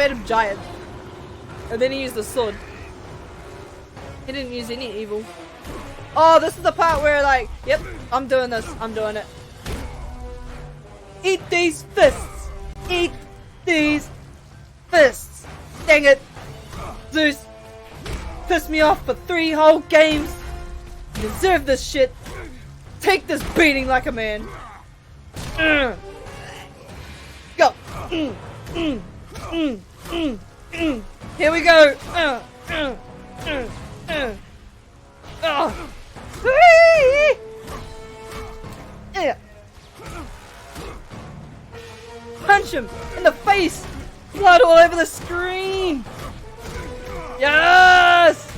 fed him giant. And then he used the sword. He didn't use any evil. Oh, this is the part where like, yep, I'm doing this. I'm doing it. Eat these fists. Eat these fists. Dang it. Zeus pissed me off for 3 whole games. You deserve this shit. Take this beating like a man. Go. Here we go. Punch him in the face. Blood all over the screen. Yes.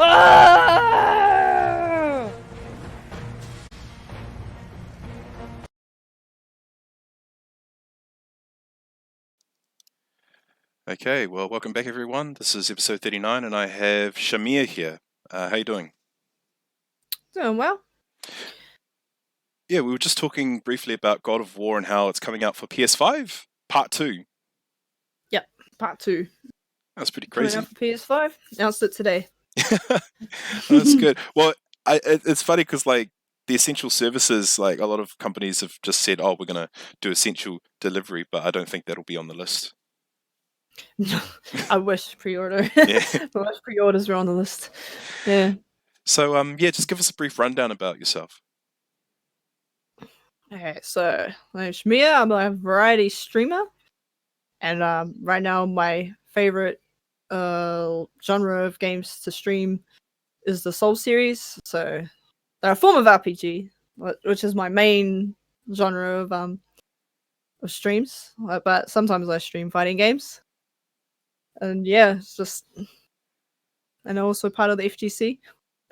Ah! Okay, well, welcome back, everyone. This is episode 39, and I have Sh4miya here. How you doing? Doing well. Yeah, we were just talking briefly about God of War and how it's coming out for PS5, Part 2. Yep, Part 2. That's pretty crazy. Coming out for PS5. Announced it today. That's good. Well, it's funny because, like, the essential services, like, a lot of companies have just said, oh, we're going to do essential delivery, but I don't think that'll be on the list. I wish pre-order. Yeah. I wish pre-orders were on the list. Yeah. So, yeah, just give us a brief rundown about yourself. Okay, so my name's Sh4miya. I'm a variety streamer, and right now my favorite genre of games to stream is the Soul series. So they're a form of RPG, which is my main genre of streams. But sometimes I stream fighting games, and yeah, it's just, and also part of the FGC.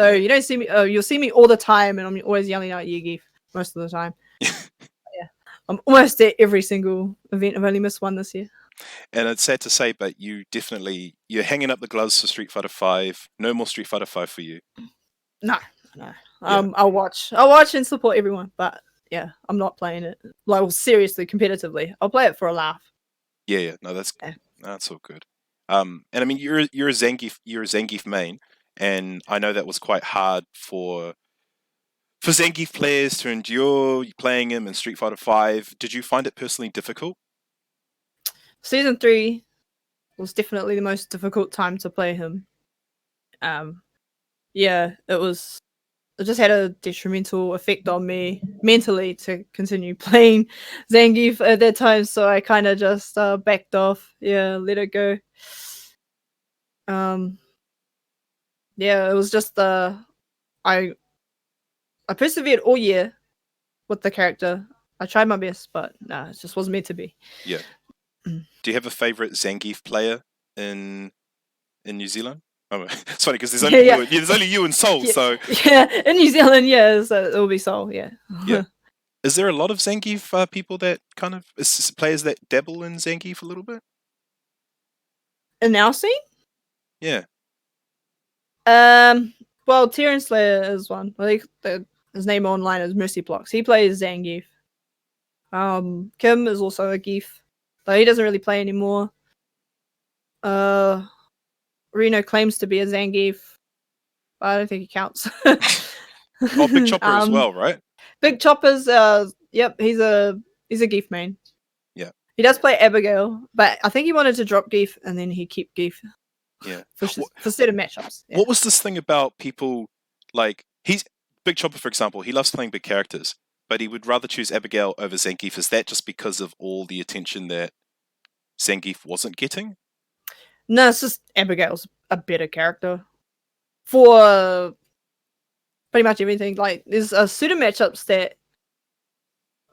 So you don't see me. You'll see me all the time, and I'm always yelling out Yigif most of the time. Yeah, I'm almost at every single event. I've only missed one this year. And it's sad to say, but you're hanging up the gloves for Street Fighter 5. No more Street Fighter 5 for you. No. I'll watch and support everyone, but yeah, I'm not playing it. Like, seriously, competitively. I'll play it for a laugh. Yeah. No, that's all good. And I mean, you're a Zangief main, and I know that was quite hard for Zangief players to endure playing him in Street Fighter 5. Did you find it personally difficult? Season 3 was definitely the most difficult time to play him. Yeah, it was. It just had a detrimental effect on me mentally to continue playing Zangief at that time, so I kind of just backed off. Yeah, let it go. Yeah, it was just I persevered all year with the character. I tried my best, but nah, it just wasn't meant to be. Yeah. Do you have a favorite Zangief player in New Zealand? Oh, it's funny because there's only you and Soul. Yeah. So yeah, in New Zealand, yeah, so it will be Soul. Yeah. Yeah. Is there a lot of Zangief people that kind of players that dabble in Zangief a little bit? In our scene? Yeah. Well, Tyrion Slayer is one. His name online is Mercy Blocks. He plays Zangief. Kim is also a Geef, though he doesn't really play anymore. Reno claims to be a Zangief, but I don't think he counts. Oh, Big Chopper as well, right? Big Chopper's yep, he's a Geef main. Yeah. He does play Abigail, but I think he wanted to drop Geef and then he kept Geef. Yeah. For certain matchups. Yeah. What was this thing about people like he's Big Chopper, for example, he loves playing big characters, but he would rather choose Abigail over Zangief. Is that just because of all the attention that Zangief wasn't getting? No, it's just Abigail's a better character for pretty much everything. Like, there's a certain matchups that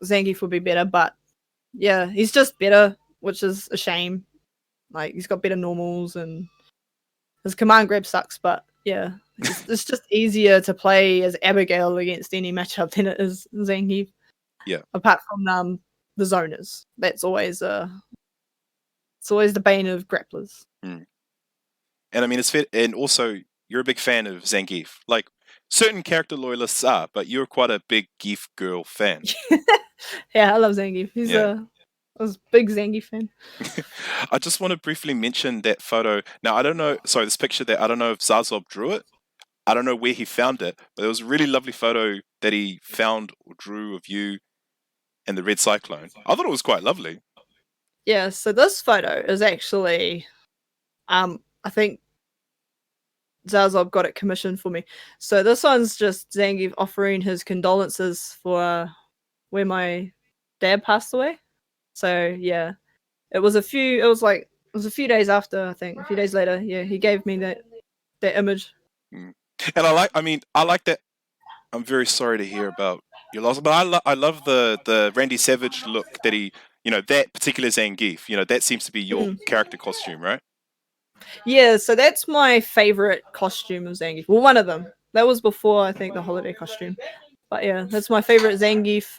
Zangief would be better, but yeah, he's just better, which is a shame. Like, he's got better normals and his command grab sucks, but yeah, it's just easier to play as Abigail against any matchup than it is Zangief. Yeah. Apart from the zoners, that's always it's always the bane of grapplers. Mm. And I mean, it's fair, and also you're a big fan of Zangief. Like certain character loyalists are, but you're quite a big Geef girl fan. Yeah, I love Zangief. I was a big Zangief fan. I just want to briefly mention that photo. Now, I don't know. Sorry, this picture there. I don't know if Zazob drew it. I don't know where he found it, but it was a really lovely photo that he found or drew of you and the Red Cyclone. I thought it was quite lovely. Yeah, so this photo is actually, I think Zazob got it commissioned for me. So this one's just Zangief offering his condolences for where my dad passed away. So yeah, it was a few days after, I think, a few days later. Yeah, he gave me that image. And I like that. I'm very sorry to hear about your loss, but I love the Randy Savage look that he, that particular Zangief, that seems to be your character costume, right? Yeah, so that's my favorite costume of Zangief. Well, one of them. That was before, I think, the holiday costume. But yeah, that's my favorite Zangief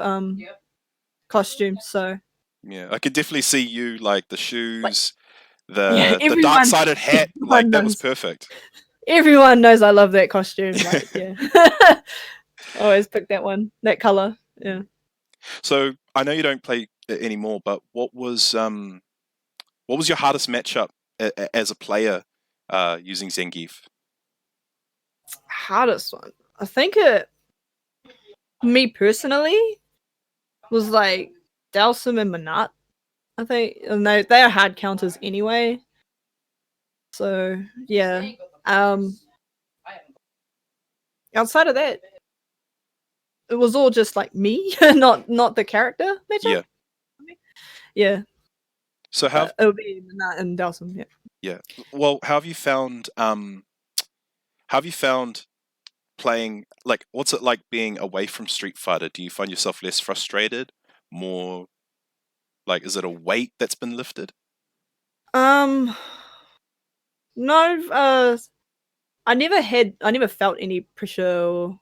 costume. So yeah, I could definitely see you like the shoes, yeah, the dark-sided hat, like that was perfect. Everyone knows I love that costume. Like, yeah, always pick that one, that color. Yeah. So I know you don't play it anymore, but what was your hardest matchup as a player using Zangief? Hardest one, I think me personally, was like Dalsum and Manat. I think, and they are hard counters anyway. So yeah. Outside of that, it was all just like me, not the character matchup. Yeah. So how it'll be Manat and Dalsum. Yeah. Yeah. Well, how have you found playing, like, what's it like being away from Street Fighter? Do you find yourself less frustrated? More like, is it a weight that's been lifted? No, I never felt any pressure or,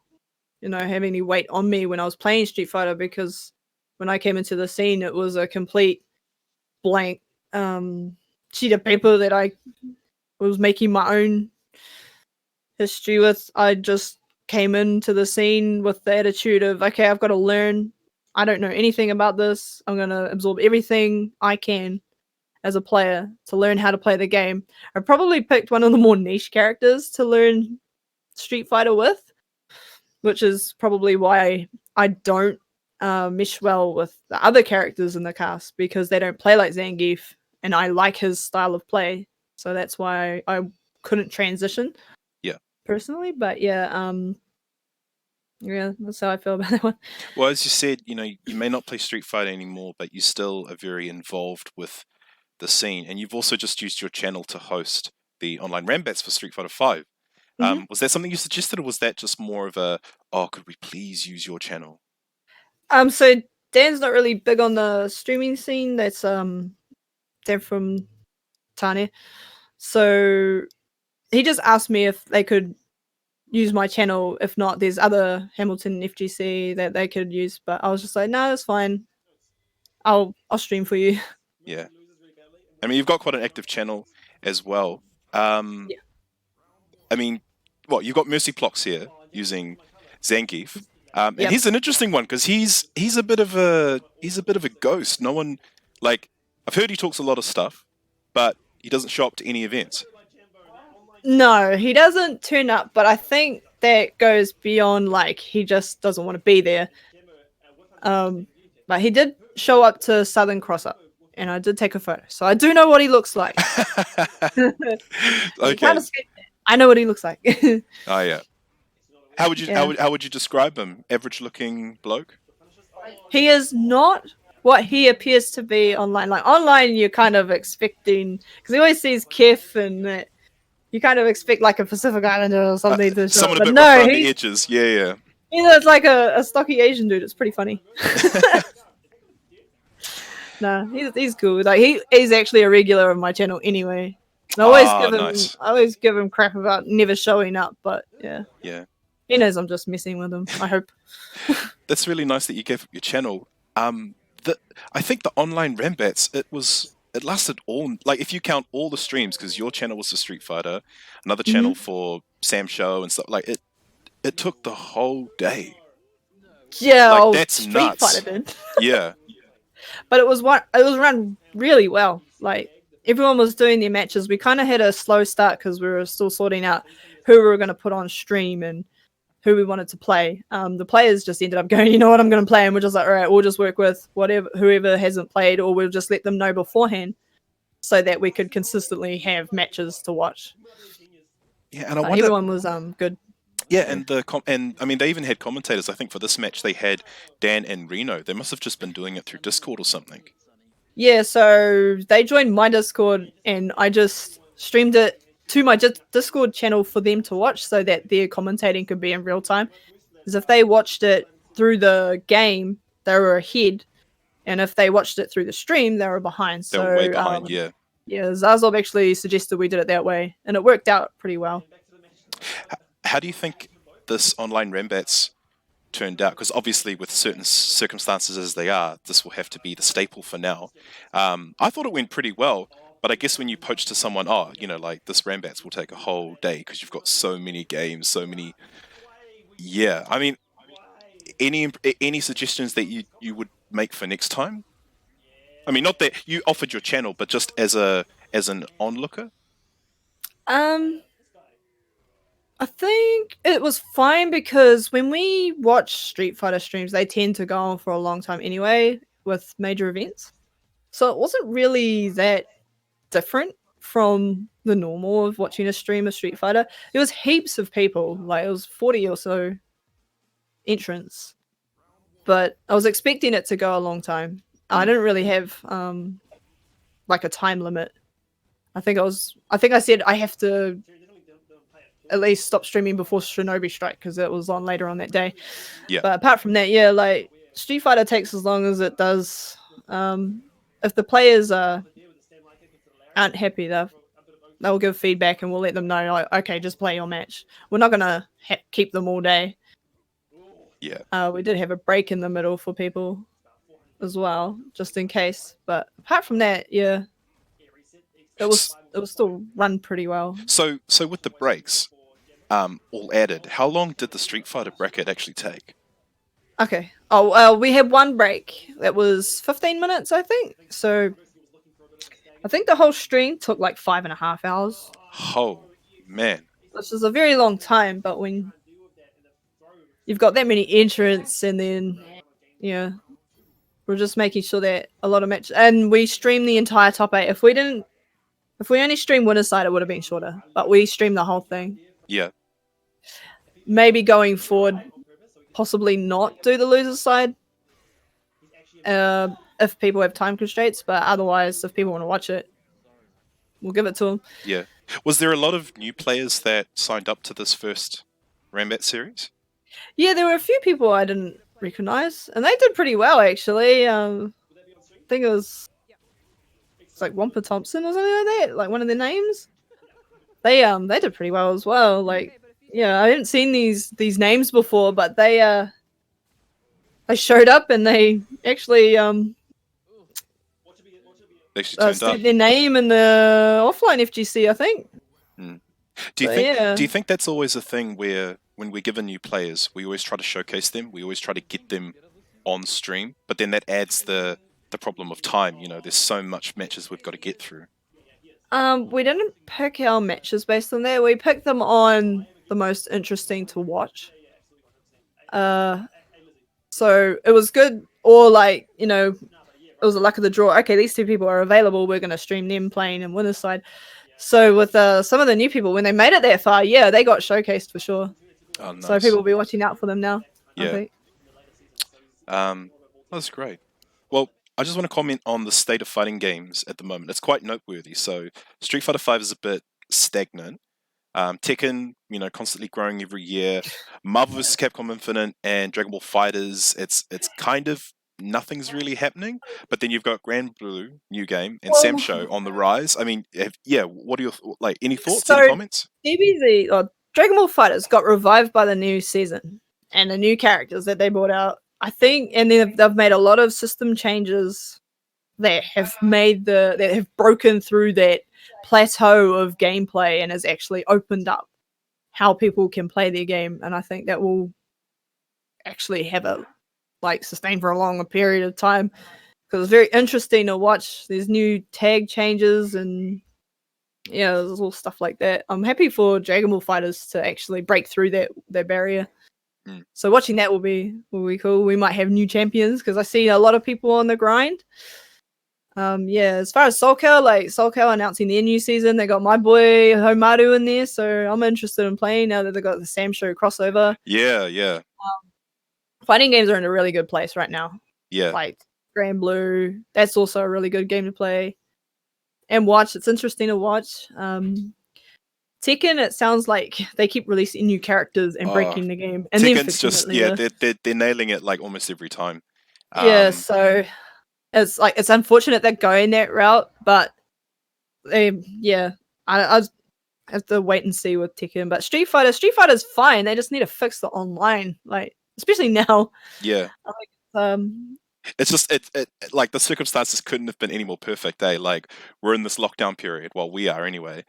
have any weight on me when I was playing Street Fighter, because when I came into the scene, it was a complete blank sheet of paper that I was making my own history with. I just came into the scene with the attitude of, okay, I've got to learn. I don't know anything about this. I'm going to absorb everything I can as a player to learn how to play the game. I probably picked one of the more niche characters to learn Street Fighter with, which is probably why I don't mesh well with the other characters in the cast, because they don't play like Zangief, and I like his style of play. So that's why I couldn't transition. Yeah. Personally, but yeah, that's how I feel about that one. Well, as you said, you may not play Street Fighter anymore, but you still are very involved with the scene, and you've also just used your channel to host the online Rambats for Street Fighter 5. Was that something you suggested, or was that just more of a, could we please use your channel? So Dan's not really big on the streaming scene. That's they're from Tane. So he just asked me if they could use my channel. If not, there's other Hamilton FGC that they could use. But I was just like, no, that's fine. I'll stream for you. Yeah. I mean, you've got quite an active channel as well. Yeah. I mean, you've got Mercy Plox here using Zangief. And he's an interesting one because he's a bit of a ghost. No one, like, I've heard he talks a lot of stuff, but he doesn't show up to any events. No, he doesn't turn up, but I think that goes beyond, like, he just doesn't want to be there. But he did show up to Southern Cross Up, and I did take a photo, so I do know what he looks like. Okay. I know what he looks like. Oh yeah. How would you describe him? Average looking bloke? He is not what he appears to be online. Like, online, you're kind of expecting, because he always sees Kef, and you kind of expect like a Pacific Islander or something to show someone up. a bit rough around the edges. Yeah. He's like a stocky Asian dude. It's pretty funny. Nah, he's cool. Like, he's actually a regular on my channel anyway. I always give him crap about never showing up, but yeah. He knows I'm just messing with him, I hope. That's really nice that you gave up your channel. I think the online Rambats, it lasted all, like, if you count all the streams, because your channel was for Street Fighter, another channel for SamSho and stuff, like, it took the whole day. Yeah, Like old that's Street nuts. Fighter did. Yeah. But it was run really well. Like everyone was doing their matches. We kind of had a slow start because we were still sorting out who we were going to put on stream and who we wanted to play. The players just ended up going, you know what, I'm going to play, and we're just like, all right, we'll just work with whoever hasn't played, or we'll just let them know beforehand so that we could consistently have matches to watch. Yeah, and I wonder. Everyone was good. Yeah, and I mean they even had commentators. I think for this match they had Dan and Reno. They must have just been doing it through Discord or something. Yeah, so they joined my Discord, and I just streamed it to my Discord channel for them to watch, so that their commentating could be in real time. Because if they watched it through the game, they were ahead, and if they watched it through the stream, they were behind. They were way behind. Yeah. Yeah, Zazob actually suggested we did it that way, and it worked out pretty well. How do you think this online Rambats turned out? Because obviously, with certain circumstances as they are, this will have to be the staple for now. I thought it went pretty well, but I guess when you poach to someone, like this Rambats will take a whole day because you've got so many games, so many. Yeah, I mean, any suggestions that you would make for next time? I mean, not that you offered your channel, but just as an onlooker. I think it was fine because when we watch Street Fighter streams, they tend to go on for a long time anyway with major events. So it wasn't really that different from the normal of watching a stream of Street Fighter. It was heaps of people, like it was 40 or so entrants. But I was expecting it to go a long time. I didn't really have like a time limit. I think I said I have to at least stop streaming before Shinobi Strike because it was on later on that day. Yeah. But apart from that, yeah, like Street Fighter takes as long as it does. If the players aren't happy, they'll give feedback and we'll let them know, like, okay, just play your match. We're not gonna keep them all day. Yeah. We did have a break in the middle for people as well, just in case. But apart from that, yeah, it was still run pretty well. So with the breaks, all added, how long did the Street Fighter bracket actually take? Okay. Oh, we had one break that was 15 minutes, I think. So I think the whole stream took like 5.5 hours. Oh man, which is a very long time. But when you've got that many entrants, and then we're just making sure that a lot of matches, and we streamed the entire top 8. If we only streamed winner's side, it would have been shorter. But we streamed the whole thing. Yeah. Maybe going forward, possibly not do the loser's side if people have time constraints. But otherwise, if people want to watch it, we'll give it to them. Yeah. Was there a lot of new players that signed up to this first Rambat series? Yeah, there were a few people I didn't recognize, and they did pretty well actually. I think it's like Wampa Thompson or something like that, like one of their names. They did pretty well as well. Like, yeah, I hadn't seen these names before, but they showed up and they actually state their name in the offline FGC, I think. Do you think that's always a thing where when we're given new players, we always try to showcase them, we always try to get them on stream, but then that adds the problem of time. There's so much matches we've got to get through. We didn't pick our matches based on that. We picked them on the most interesting to watch. So it was good, or like, it was a luck of the draw. Okay, these two people are available. We're going to stream them playing in winner's side. So with some of the new people, when they made it that far, yeah, they got showcased for sure. Oh, nice. So people will be watching out for them now. Yeah. I think. That's great. Well, I just want to comment on the state of fighting games at the moment. It's quite noteworthy. So Street Fighter V is a bit stagnant. Tekken, constantly growing every year. Marvel vs. Capcom Infinite and Dragon Ball FighterZ, it's kind of nothing's really happening. But then you've got Grand Blue, new game, and SamSho on the rise. I mean, what are your any thoughts, any comments? DBZ, or Dragon Ball FighterZ got revived by the new season and the new characters that they brought out. I think, and then they've made a lot of system changes that have broken through that plateau of gameplay and has actually opened up how people can play their game. And I think that will actually have a like sustain for a longer period of time, because it's very interesting to watch these new tag changes and there's all stuff like that. I'm happy for Dragon Ball fighters to actually break through that barrier. So watching that will be cool. We might have new champions because I see a lot of people on the grind. As far as Soul Calibur announcing their new season, they got my boy Haohmaru in there, so I'm interested in playing now that they got the SamSho crossover. Yeah. Fighting games are in a really good place right now. Yeah. Like Grand Blue, that's also a really good game to play and watch. It's interesting to watch. Tekken, it sounds like they keep releasing new characters and breaking the game, and Tekken's then fixing it later. they're nailing it like almost every time. So it's unfortunate they're going that route, but I have to wait and see with Tekken. But Street Fighter's fine. They just need to fix the online, like especially now. Yeah. It's just it like the circumstances couldn't have been any more perfect. Like we're in this lockdown period, well we are anyway,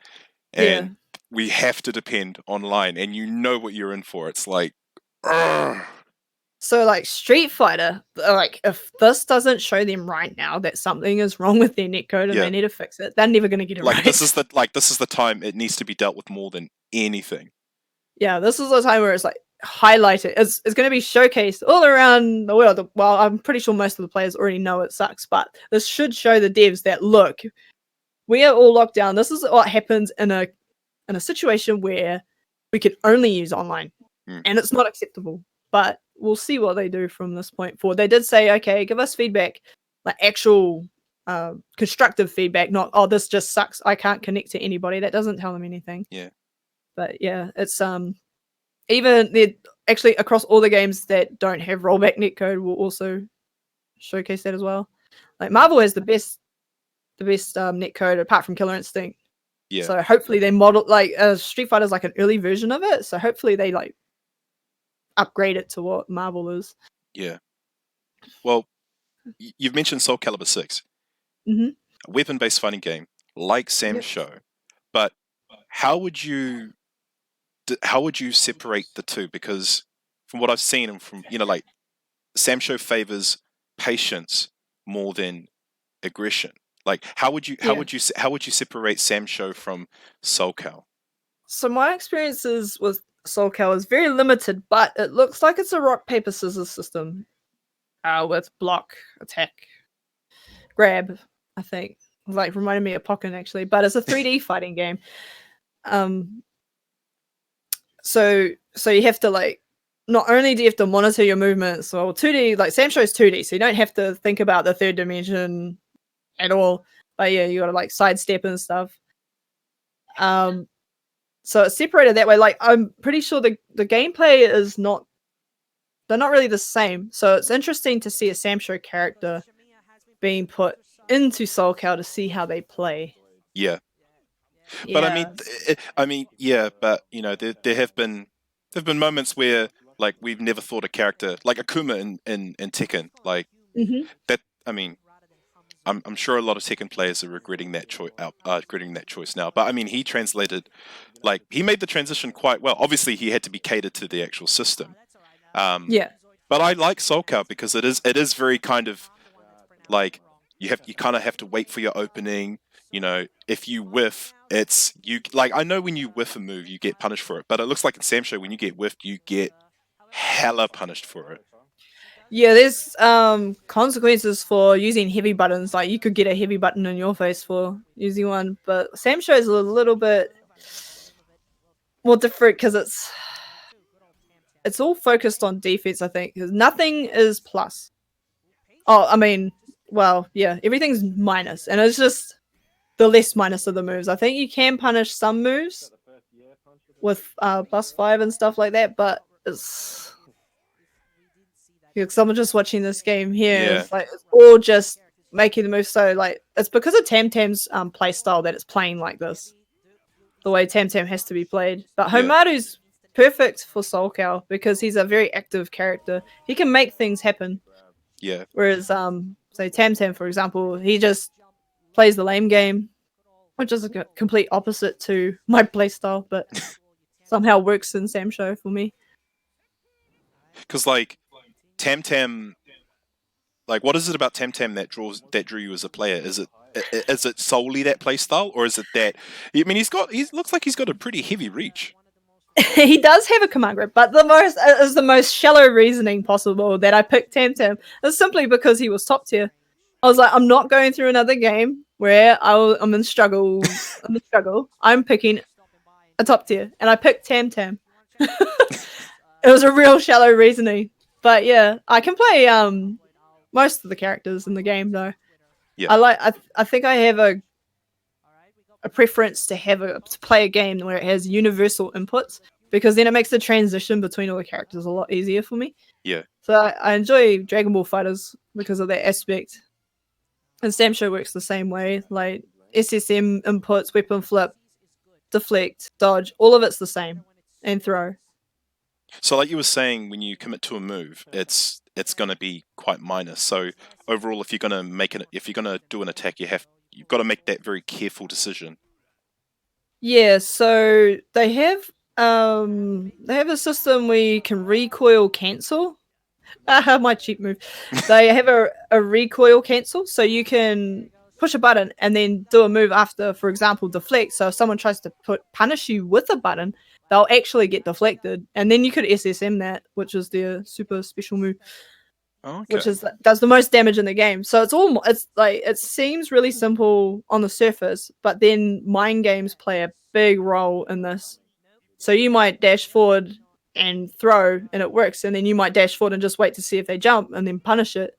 and we have to depend online, and you know what you're in for. It's like, so like Street Fighter, like if this doesn't show them right now that something is wrong with their netcode and they need to fix it, they're never gonna get it right. This is the time it needs to be dealt with more than anything. Yeah, this is the time where it's like highlighted. It's going to be showcased all around the world. Well, I'm pretty sure most of the players already know it sucks, but this should show the devs that look, we are all locked down. This is what happens in a situation where we can only use online, and it's not acceptable. But we'll see what they do from this point forward. They did say, okay, give us feedback, like actual constructive feedback, not this just sucks. I can't connect to anybody. That doesn't tell them anything. Yeah. But yeah, it's even they're actually across all the games that don't have rollback netcode will also showcase that as well. Like Marvel has the best netcode apart from Killer Instinct. Yeah. So hopefully they model like Street Fighter's like an early version of it. So hopefully they like upgrade it to what Marvel is. Yeah. Well, you've mentioned Soul Calibur 6, a weapon-based fighting game like SamSho, but how would you separate the two? Because from what I've seen and from like SamSho favors patience more than aggression. Like how would you separate SamSho from Soul Cal? So my experiences with Soul Cal is very limited, but it looks like it's a rock paper scissors system with block, attack, grab. I think like reminded me of Pokken actually, but it's a 3D fighting game. So you have to like, not only do you have to monitor your movements, well 2D, like SamSho's 2D, so you don't have to think about the third dimension at all. But yeah, you gotta like sidestep and stuff. So it's separated that way. Like I'm pretty sure the gameplay is not, they're not really the same. So it's interesting to see a SamSho character being put into Soul Cal to see how they play. Yeah. But I mean, but there have been moments where like we've never thought a character like Akuma in Tekken, like that. I mean, I'm sure a lot of Tekken players are regretting that choice now. But I mean, he made the transition quite well. Obviously, he had to be catered to the actual system. But I like Soul Cal because it is very kind of like you kind of have to wait for your opening. If you whiff, it's you. Like I know when you whiff a move, you get punished for it. But it looks like in SamSho, when you get whiffed, you get hella punished for it. Yeah, there's consequences for using heavy buttons. Like you could get a heavy button in your face for using one. But SamSho is a little bit more different because it's all focused on defense. I think because nothing is plus. Oh, I mean, well, yeah, everything's minus, and it's just the less minus of the moves. I think you can punish some moves with +5 and stuff like that, but it's someone just watching this game here. It's like it's all just making the move. So like it's because of Tamtam's play style that it's playing like this. The way Tamtam has to be played. But Haohmaru's perfect for Soul Cal because he's a very active character. He can make things happen. Yeah. Whereas say Tamtam, for example, he just plays the lame game, which is a complete opposite to my playstyle, but somehow works in SamSho for me. Because like Tamtam Like, what is it about Temtem that drew you as a player? Is it solely that play style, or is it that? I mean, he looks like he's got a pretty heavy reach. He does have a command grip, but the most shallow reasoning possible that I picked Temtem is simply because he was top tier. I was like, I'm not going through another game where I'm in struggle. I'm picking a top tier, and I picked Temtem. It was a real shallow reasoning, but yeah, I can play most of the characters in the game though. Yeah. I think I have a preference to play a game where it has universal inputs, because then it makes the transition between all the characters a lot easier for me. Yeah. So I enjoy Dragon Ball Fighters because of that aspect. And SamSho works the same way. Like SSM inputs, weapon flip, deflect, dodge, all of it's the same. And throw. So like you were saying, when you commit to a move, it's gonna be quite minor. So overall, if you're gonna do an attack, you've got to make that very careful decision. Yeah, so they have a system where you can recoil cancel. My cheap move. They have a recoil cancel, so you can push a button and then do a move after, for example, deflect. So if someone tries to punish you with a button, they'll actually get deflected, and then you could SSM that, which is their super special move. Okay. Which does the most damage in the game. So it's like, it seems really simple on the surface, but then mind games play a big role in this. So you might dash forward and throw and it works, and then you might dash forward and just wait to see if they jump and then punish it,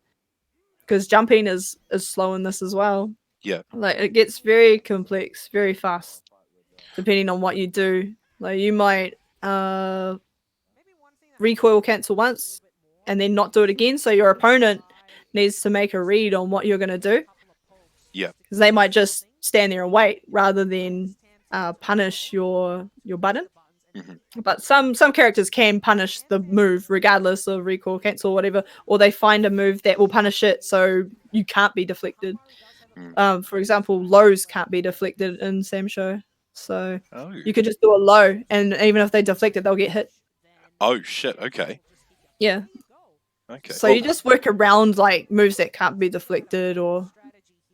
because jumping is slow in this as well. Yeah. Like, it gets very complex very fast depending on what you do. Like, you might recoil cancel once and then not do it again, so your opponent needs to make a read on what you're going to do. Yeah. Because they might just stand there and wait rather than punish your button. Mm-hmm. But some characters can punish the move regardless of recoil cancel or whatever, or they find a move that will punish it so you can't be deflected. For example, lows can't be deflected in SamSho, so you could just do a low, and even if they deflect it, they'll get hit. Oh shit! Okay. Yeah. Okay. So you just work around like moves that can't be deflected, or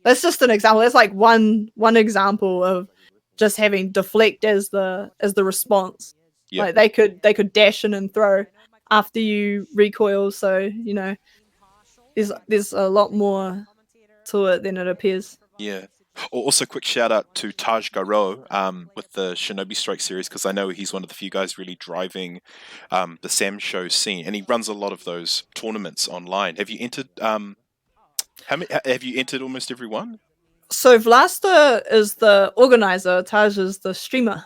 that's just an example. That's like one example of just having deflect as the response. Yeah. Like they could dash in and throw after you recoil. So you know, there's a lot more to it than it appears. Yeah. Also, quick shout out to Taj Garo with the Shinobi Strike series, because I know he's one of the few guys really driving the SamSho scene, and he runs a lot of those tournaments online. Have you entered? Have you entered almost every one? So Vlasta is the organizer, Taj is the streamer,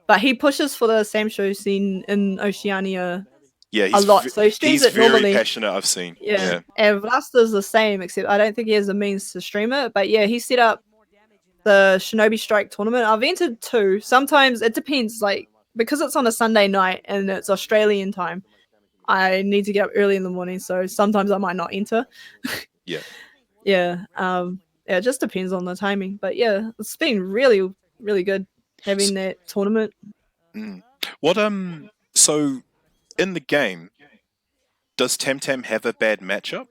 but he pushes for the SamSho scene in Oceania. Yeah, a lot. So he streams it normally. He's very passionate, I've seen. Yeah. And Vlasta's the same, except I don't think he has the means to stream it. But yeah, he set up the Shinobi Strike tournament. I've entered 2. Sometimes it depends, like, because it's on a Sunday night and it's Australian time, I need to get up early in the morning, so sometimes I might not enter. Yeah. Yeah. It just depends on the timing. But yeah, it's been really, really good having that tournament. What so in the game, does Temtem have a bad matchup?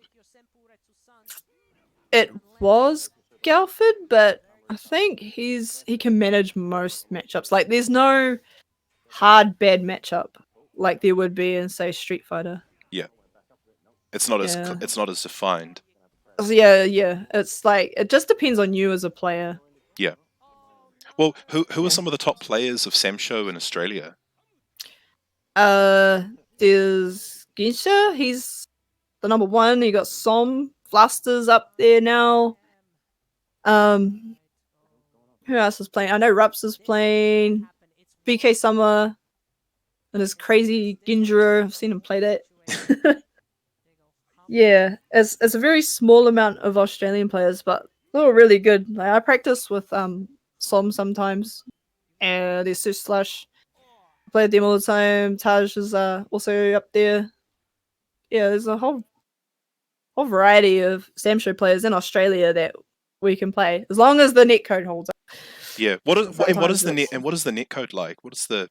It was Galford, but I think he can manage most matchups. Like, there's no hard bad matchup like there would be in, say, Street Fighter. Yeah. It's not as defined. Yeah. It's like, it just depends on you as a player. Yeah. Well, who are some of the top players of SamSho in Australia? There's Ginsha. He's the number 1. You got Vlasta's up there now. Who else is playing? I know Rups is playing. BK Summer and his crazy Ginjiro. I've seen him play that. Yeah, it's a very small amount of Australian players, but they're all really good. Like, I practice with sometimes, and there's Slash. I play with them all the time. Taj is also up there. Yeah, there's a whole variety of SamSho players in Australia that we can play, as long as the netcode holds up. Yeah. What is the netcode like? What is the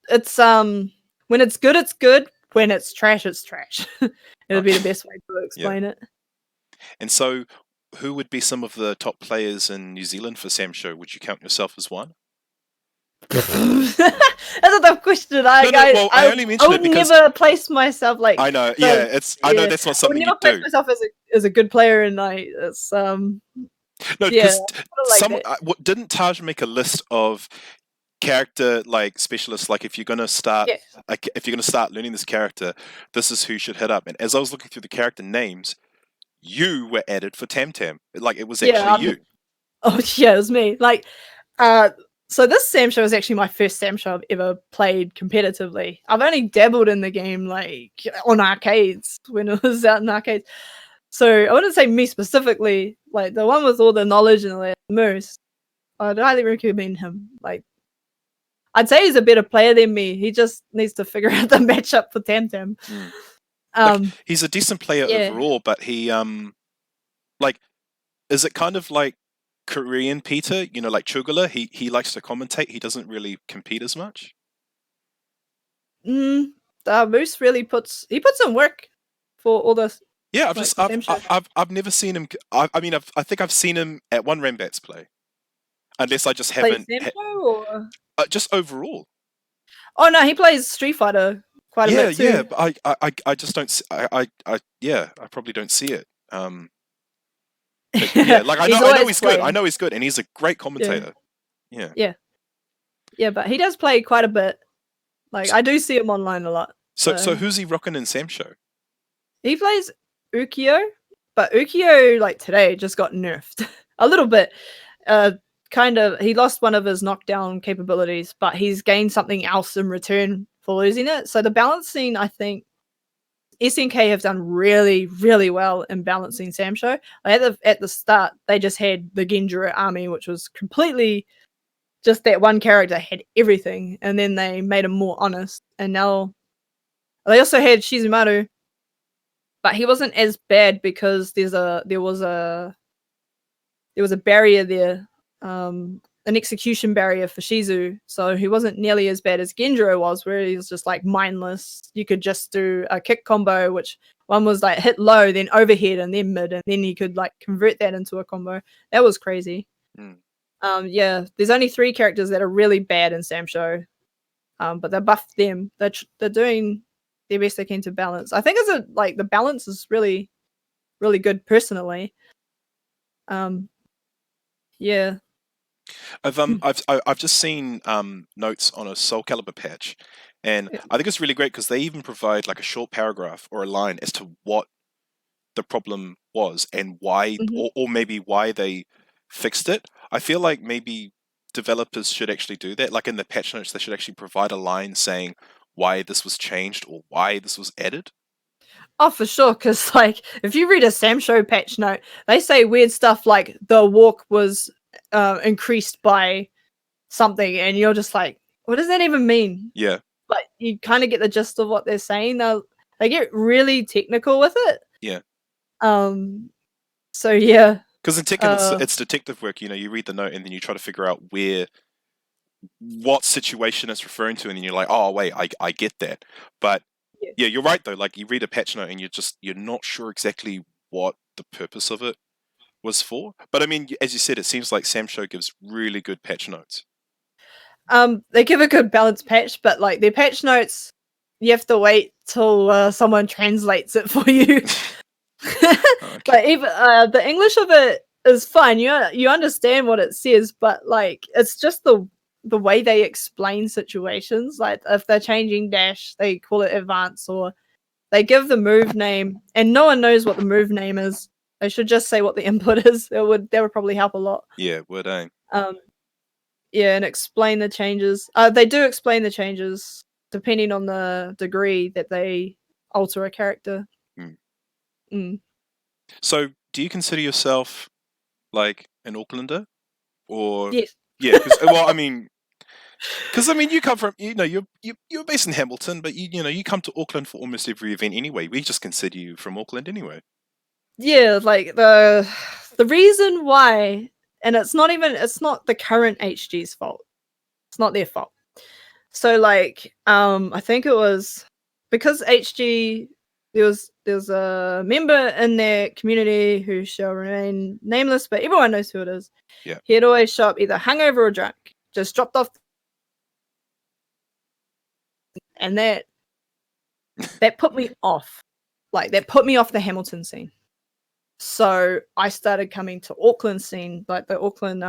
it's when it's good, it's good. When it's trash, it's trash. It'll be the best way to explain it. And so, who would be some of the top players in New Zealand for SamSho? Would you count yourself as one? That's a tough question. I only mention I it would because never place myself like. I know, I know that's not I would something you never place do. myself as a good player, and like it's No, yeah, because like what didn't Taj make a list of character like specialists? Like if you're gonna start, if you're gonna start learning this character, this is who you should hit up. And as I was looking through the character names, you were added for Tam Tam. Like it was actually you. Oh yeah, it was me. Like, so this SamSho is actually my first SamSho I've ever played competitively. I've only dabbled in the game like on arcades when it was out in arcades. So I wouldn't say me specifically, like the one with all the knowledge and the moves. I'd highly recommend him. Like, I'd say he's a better player than me. He just needs to figure out the matchup for Tam Tam. Like, he's a decent player overall, but he like, is it kind of like Korean Peter? You know, like Chugula. He likes to commentate. He doesn't really compete as much. Moose really puts in work for all this. Yeah, I've never seen him. I think I've seen him at one Rambats play, unless I just haven't. Just overall. Oh no, he plays Street Fighter quite a bit too. Yeah, but I just don't. I probably don't see it. But yeah, like I know he's good. I know he's good, and he's a great commentator. Yeah, but he does play quite a bit. Like I do see him online a lot. So who's he rocking in SamSho? He plays Ukyo, but Ukyo like today just got nerfed a little bit. Kind of, he lost one of his knockdown capabilities, but he's gained something else in return for losing it. So the balancing, I think, SNK have done really, really well in balancing SamSho. At the start, they just had the Genjuro army, which was completely just that one character had everything, and then they made him more honest. And now they also had Sh4miya, but he wasn't as bad because there was a barrier there. An execution barrier for Shizu, so he wasn't nearly as bad as Genjuro was, where he was just like mindless. You could just do a kick combo, which one was like hit low, then overhead, and then mid, and then you could like convert that into a combo. That was crazy. Yeah, there's only 3 characters that are really bad in SamSho, but they buffed them. They're doing their best they can to balance. I think the balance is really, really good personally. Yeah. I've just seen notes on a Soul Calibur patch, and I think it's really great because they even provide like a short paragraph or a line as to what the problem was and why, or maybe why they fixed it. I feel like maybe developers should actually do that. Like in the patch notes, they should actually provide a line saying why this was changed or why this was added. Oh, for sure, because like if you read a SamSho patch note, they say weird stuff like the walk was increased by something, and you're just like, what does that even mean? Yeah. But you kind of get the gist of what they're saying. They get really technical with it. Yeah. So yeah. Because in Tekken, it's detective work. You know, you read the note and then you try to figure out what situation it's referring to, and then you're like, oh wait, I get that. But yeah, you're right though. Like you read a patch note and you're not sure exactly what the purpose of it was for. But I mean, as you said, it seems like SamSho gives really good patch notes. They give a good balanced patch, but like their patch notes, you have to wait till someone translates it for you. Like even the English of it is fine. You understand what it says, but like it's just the way they explain situations. Like if they're changing dash, they call it advance, or they give the move name, and no one knows what the move name is. They should just say what the input is. That would probably help a lot. Yeah, would I? Yeah, and explain the changes. They do explain the changes depending on the degree that they alter a character. So, do you consider yourself like an Aucklander, or yes? Yeah, because well, I mean, you come from, you know, you're based in Hamilton, but you come to Auckland for almost every event anyway. We just consider you from Auckland anyway. Yeah, like the reason why, and it's not the current HG's fault. It's not their fault. So like, I think it was because HG, there's a member in their community who shall remain nameless, but everyone knows who it is. Yeah. He'd always show up either hungover or drunk, just dropped off, and that put me off. Like, that put me off the Hamilton scene. So I started coming to Auckland scene, like the Auckland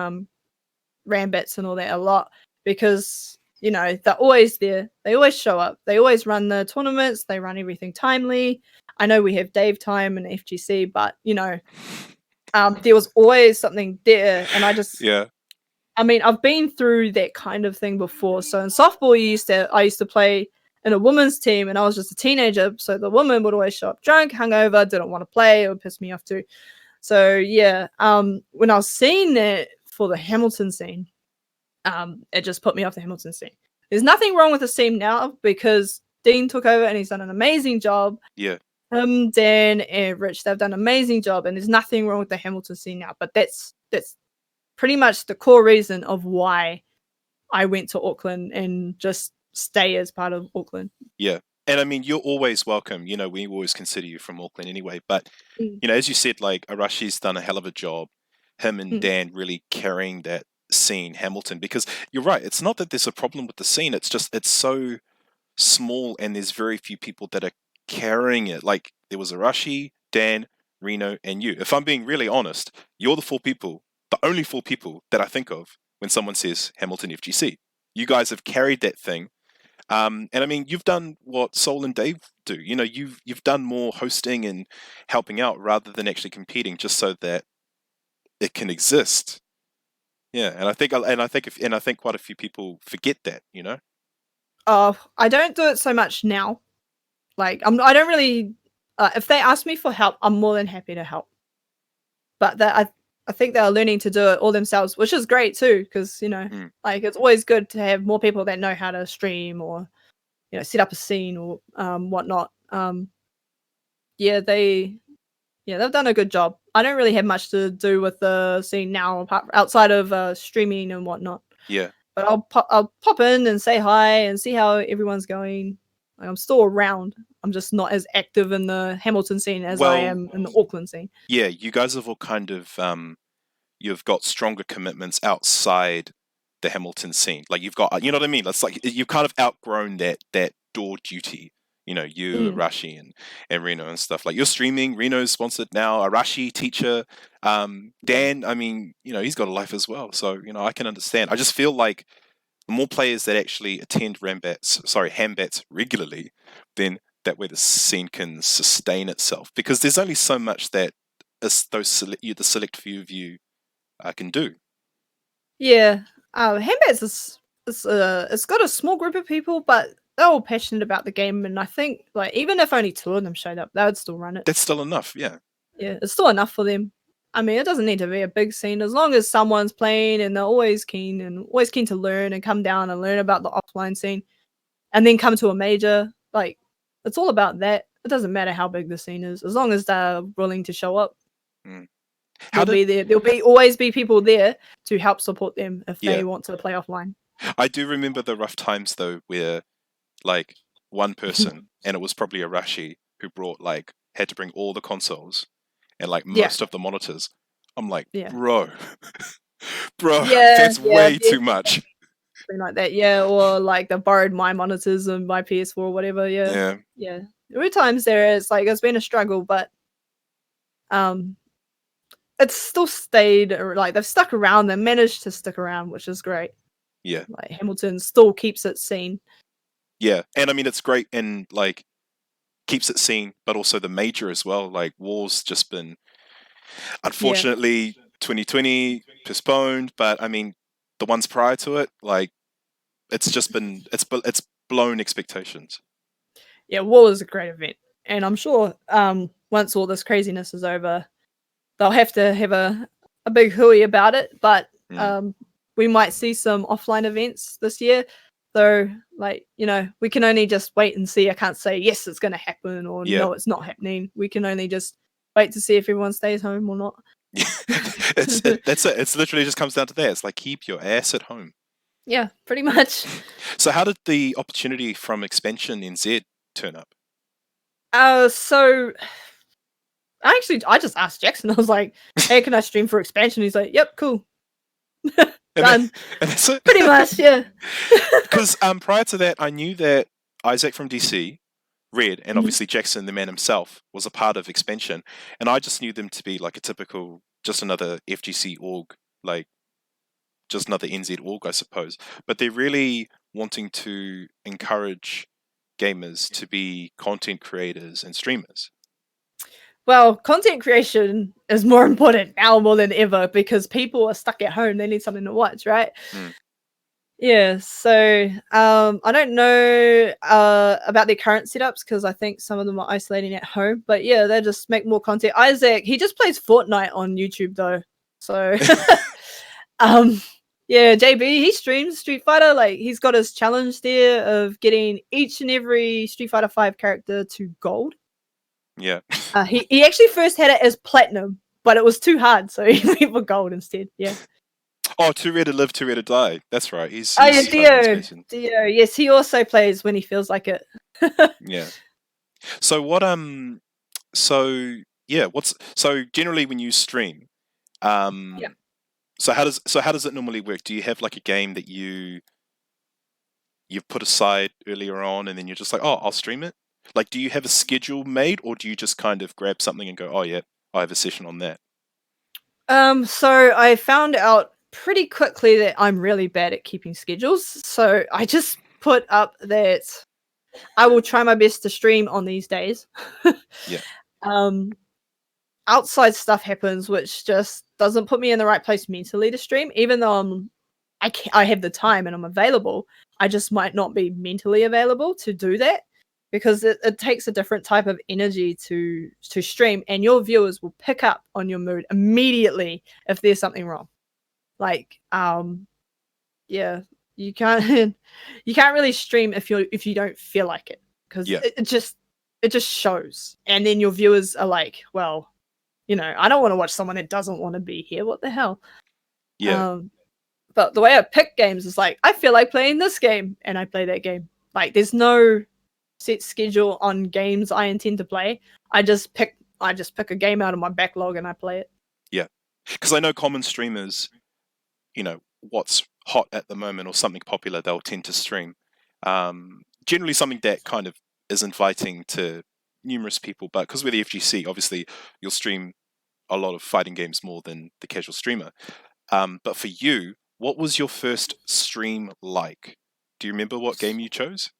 Rambats and all that a lot, because, you know, they're always there. They always show up. They always run the tournaments. They run everything timely. I know we have Dave time and FGC, but, you know, there was always something there. And I just, Yeah. I mean, I've been through that kind of thing before. So in softball, I used to play in a women's team, and I was just a teenager. So the woman would always show up drunk, hungover, didn't want to play. It would piss me off too. So yeah, when I was seeing that for the Hamilton scene, it just put me off the Hamilton scene. There's nothing wrong with the scene now because Dean took over and he's done an amazing job. Yeah. Dan and Rich, they've done an amazing job, and there's nothing wrong with the Hamilton scene now. But that's pretty much the core reason of why I went to Auckland and just stay as part of Auckland. Yeah. And I mean, you're always welcome. You know, we always consider you from Auckland anyway. But, you know, as you said, like, Arashi's done a hell of a job. Him and Dan really carrying that scene, Hamilton. Because you're right, it's not that there's a problem with the scene. It's just, it's so small and there's very few people that are carrying it. Like, there was Arashi, Dan, Reno, and you. If I'm being really honest, you're the only 4 people that I think of when someone says Hamilton FGC. You guys have carried that thing. And I mean, you've done what Sol and Dave do. You know, you've done more hosting and helping out rather than actually competing, just so that it can exist. Yeah, and I think quite a few people forget that. You know. I don't do it so much now. Like, I don't really. If they ask me for help, I'm more than happy to help. But I think they're learning to do it all themselves, which is great too, because, you know, like, it's always good to have more people that know how to stream or, you know, set up a scene or whatnot. They've done a good job. I don't really have much to do with the scene now, outside of streaming and whatnot. Yeah. But I'll pop in and say hi and see how everyone's going. Like, I'm still around. I'm just not as active in the Hamilton scene as I am in the Auckland scene. Yeah, you guys have all kind of you've got stronger commitments outside the Hamilton scene. Like, you've got, you know what I mean? It's like you've kind of outgrown that door duty. You know, you, Arashi, and Reno and stuff. Like, you're streaming. Reno's sponsored now. Arashi, teacher. Dan, I mean, you know, he's got a life as well. So, you know, I can understand. I just feel like the more players that actually attend Hambats regularly, then that way the scene can sustain itself. Because there's only so much that the select few of you can do. Yeah, Hambats it's got a small group of people, but they're all passionate about the game, and I think, like, even if only 2 of them showed up, they would still run it. That's still enough, yeah. Yeah, it's still enough for them. I mean, it doesn't need to be a big scene, as long as someone's playing and they're always keen to learn and come down and learn about the offline scene, and then come to a major. Like, it's all about that. It doesn't matter how big the scene is, as long as they're willing to show up. There'll always be people there to help support them if they want to play offline. I do remember the rough times though, where, like, one person, and it was probably Arashi, who had to bring all the consoles and, like, most of the monitors. I'm like, bro, that's way too much. Something like that, yeah. Or, like, they borrowed my monitors and my PS4 or whatever, yeah. There were times it's been a struggle, but it's still stayed, like, they've stuck around, they managed to stick around, which is great. Yeah. Like, Hamilton still keeps its scene. Yeah, and I mean, it's great and, like, keeps it seen, but also the major as well. Like, War's just been, unfortunately, 2020 postponed, but I mean, the ones prior to it, like, it's just been, it's blown expectations. Yeah, War is a great event, and I'm sure once all this craziness is over, they'll have to have a big hooey about it, but we might see some offline events this year. So, like, you know, we can only just wait and see. I can't say, yes, it's going to happen, or no, it's not happening. We can only just wait to see if everyone stays home or not. That's it. It's literally just comes down to that. It's like, keep your ass at home. Yeah, pretty much. So how did the opportunity from Expansion NZ turn up? So I just asked Jackson. I was like, "Hey, can I stream for expansion?" He's like, "Yep, cool." Done. And that's it. Pretty much, yeah. Because prior to that, I knew that Isaac from DC, Red, and obviously Jackson, the man himself, was a part of expansion, and I just knew them to be like a typical, just another FGC org, like just another NZ org, I suppose. But they're really wanting to encourage gamers to be content creators and streamers. Well, content creation is more important now more than ever because people are stuck at home. They need something to watch, right? Yeah, so I don't know about their current setups because I think some of them are isolating at home. But yeah, they just make more content. Isaac, he just plays Fortnite on YouTube though. So yeah, JB, he streams Street Fighter. Like he's got his challenge there of getting each and every Street Fighter 5 character to gold. Yeah. He actually first had it as platinum, but it was too hard, so he went for gold instead. Yeah. Oh, too rare to live, too rare to die. That's right. He's Dio. Yes, he also plays when he feels like it. Yeah. So what? So yeah. So generally when you stream, Yeah. So how does it normally work? Do you have like a game that you've put aside earlier on, and then you're just like, oh, I'll stream it? Like, do you have a schedule made, or do you just kind of grab something and go, oh yeah, I have a session on that? So I found out pretty quickly that I'm really bad at keeping schedules. So I just put up that I will try my best to stream on these days. Yeah. Outside stuff happens, which just doesn't put me in the right place mentally to stream, even though I have the time and I'm available. I just might not be mentally available to do that because it takes a different type of energy to stream, and your viewers will pick up on your mood immediately if there's something wrong. Like, yeah, you can't really stream if you don't feel like it because it just shows, and then your viewers are like, well, you know, I don't want to watch someone that doesn't want to be here. What the hell? Yeah. But the way I pick games is like, I feel like playing this game, and I play that game. Like, there's no set schedule on games I intend to play. I just pick a game out of my backlog and I play it. Yeah. Because I know common streamers, you know, what's hot at the moment or something popular, they'll tend to stream. Generally something that kind of is inviting to numerous people, but because we're the FGC, obviously you'll stream a lot of fighting games more than the casual streamer. But for you, what was your first stream like? Do you remember what game you chose?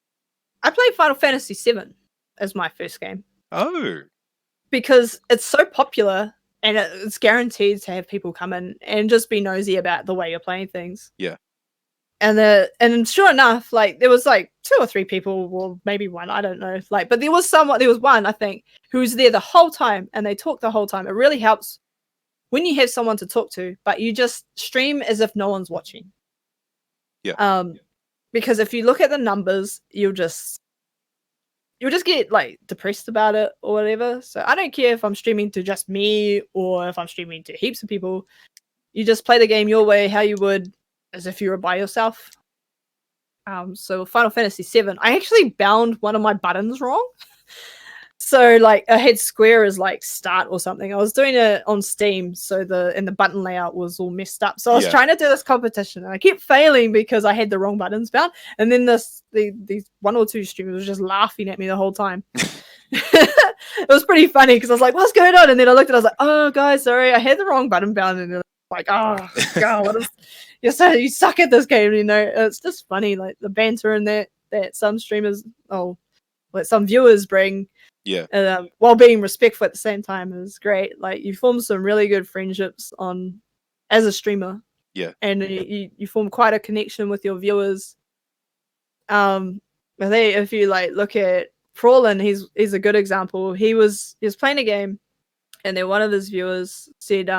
I played Final Fantasy VII as my first game. Oh. Because it's so popular and it's guaranteed to have people come in and just be nosy about the way you're playing things. Yeah. And sure enough, like there was like 2 or 3 people, or maybe one, I don't know. Like, but there was one, I think, who was there the whole time and they talked the whole time. It really helps when you have someone to talk to, but you just stream as if no one's watching. Yeah. Because if you look at the numbers, you'll just get like depressed about it or whatever. So I don't care if I'm streaming to just me or if I'm streaming to heaps of people. You just play the game your way, how you would as if you were by yourself. So Final Fantasy VII, I actually bound one of my buttons wrong. So like I had square as like start or something. I was doing it on Steam, so the button layout was all messed up. So I was trying to do this competition and I kept failing because I had the wrong buttons bound. And then these 1 or 2 streamers were just laughing at me the whole time. It was pretty funny because I was like, what's going on? And then I looked and I was like, oh guys, sorry, I had the wrong button bound. And they're like, oh god, you suck at this game, you know. It's just funny, like the banter and that some streamers some viewers bring. Yeah. While being respectful at the same time is great. Like you form some really good friendships as a streamer. Yeah. And you form quite a connection with your viewers. If you like look at Prawlin, he's a good example. He was playing a game, and then one of his viewers said,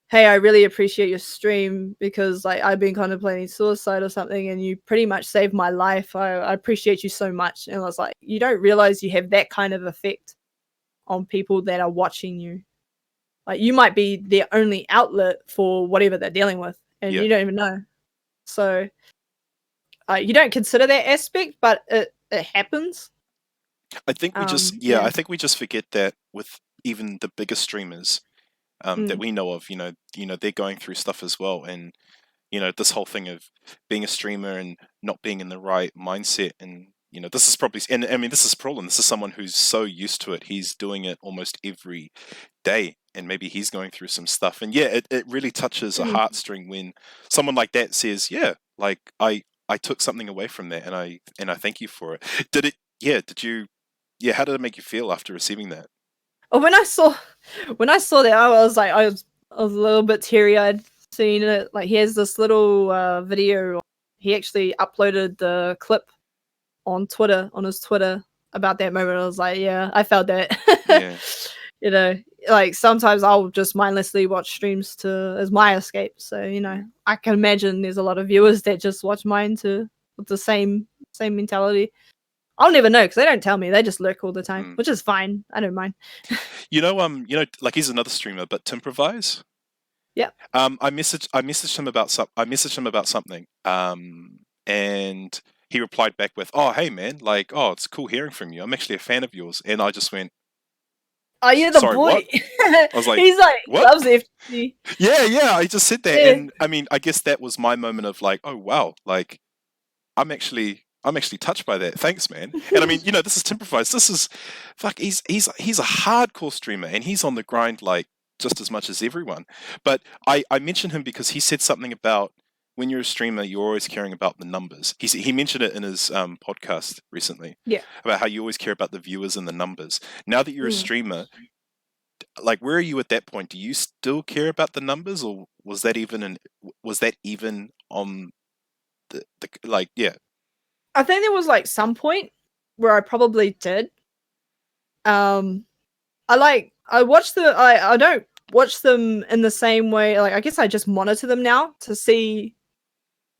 hey, I really appreciate your stream because like I've been contemplating suicide or something and you pretty much saved my life. I appreciate you so much. And I was like, you don't realize you have that kind of effect on people that are watching you. Like you might be their only outlet for whatever they're dealing with and you don't even know. So you don't consider that aspect, but it happens. I think we just Yeah. I think we just forget that with even the biggest streamers that we know of, they're going through stuff as well, and this whole thing of being a streamer and not being in the right mindset, and this is probably, and I mean, this is a problem. This is someone who's so used to it. He's doing it almost every day, and maybe he's going through some stuff. And yeah, it really touches a heartstring when someone like that says, yeah, like I took something away from that, and I thank you for it. Did you how did it make you feel after receiving that? Oh, when I saw that, I was like, I was a little bit teary-eyed seeing it. Like, he has this little video. He actually uploaded the clip on Twitter, on his Twitter, about that moment. I was like, yeah, I felt that. Yeah. Like, sometimes I'll just mindlessly watch streams as my escape. So, I can imagine there's a lot of viewers that just watch mine with the same mentality. I'll never know because they don't tell me. They just lurk all the time, which is fine. I don't mind. Like, he's another streamer, but Timprovise. Yeah. I messaged him about something. And he replied back with, "Oh, hey man, like, oh, it's cool hearing from you. I'm actually a fan of yours." And I just went, "Oh, you're the sorry, boy." What? I was like, he's like, what? Loves FGC. Yeah. I just said that, Yeah. and I mean, I guess that was my moment of like, oh wow, like, I'm actually touched by that. Thanks, man. And I mean, this is Timprovise. This is, fuck, he's a hardcore streamer, and he's on the grind like just as much as everyone. But I mentioned him because he said something about, when you're a streamer, you're always caring about the numbers. He mentioned it in his podcast recently. Yeah. About how you always care about the viewers and the numbers. Now that you're a streamer, like, where are you at that point? Do you still care about the numbers, or was that even on the like, yeah? I think there was like some point where I probably did. I don't watch them in the same way. Like, I guess I just monitor them now to see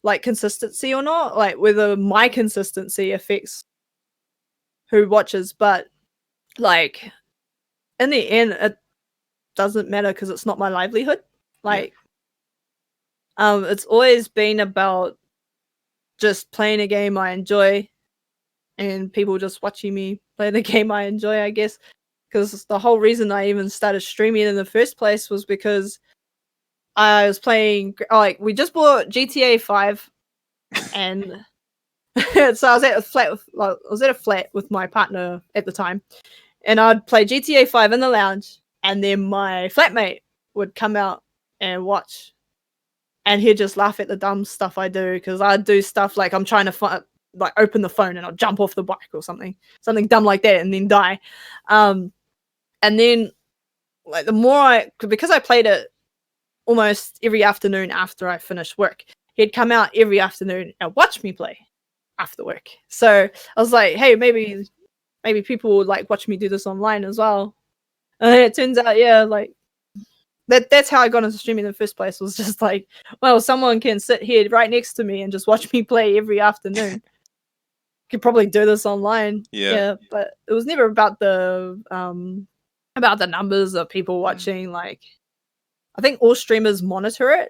like consistency or not, like whether my consistency affects who watches. But like, in the end, it doesn't matter because it's not my livelihood. Like, it's always been about just playing a game I enjoy and people just watching me play the game I enjoy, I guess. Because the whole reason I even started streaming in the first place was because I was playing, like, we just bought GTA 5, and so I was at a flat with my partner at the time, and I'd play GTA 5 in the lounge, and then my flatmate would come out and watch, and he'd just laugh at the dumb stuff I do, because I'd do stuff like I'm trying to open the phone and I'll jump off the bike or something dumb like that, and then die. And then, like, because I played it almost every afternoon after I finished work, he'd come out every afternoon and watch me play after work. So I was like, hey, maybe people would like watch me do this online as well. And it turns out, yeah, like, that's how I got into streaming in the first place, was just like, well, someone can sit here right next to me and just watch me play every afternoon. Could probably do this online. Yeah. But it was never about the numbers of people watching. Like, I think all streamers monitor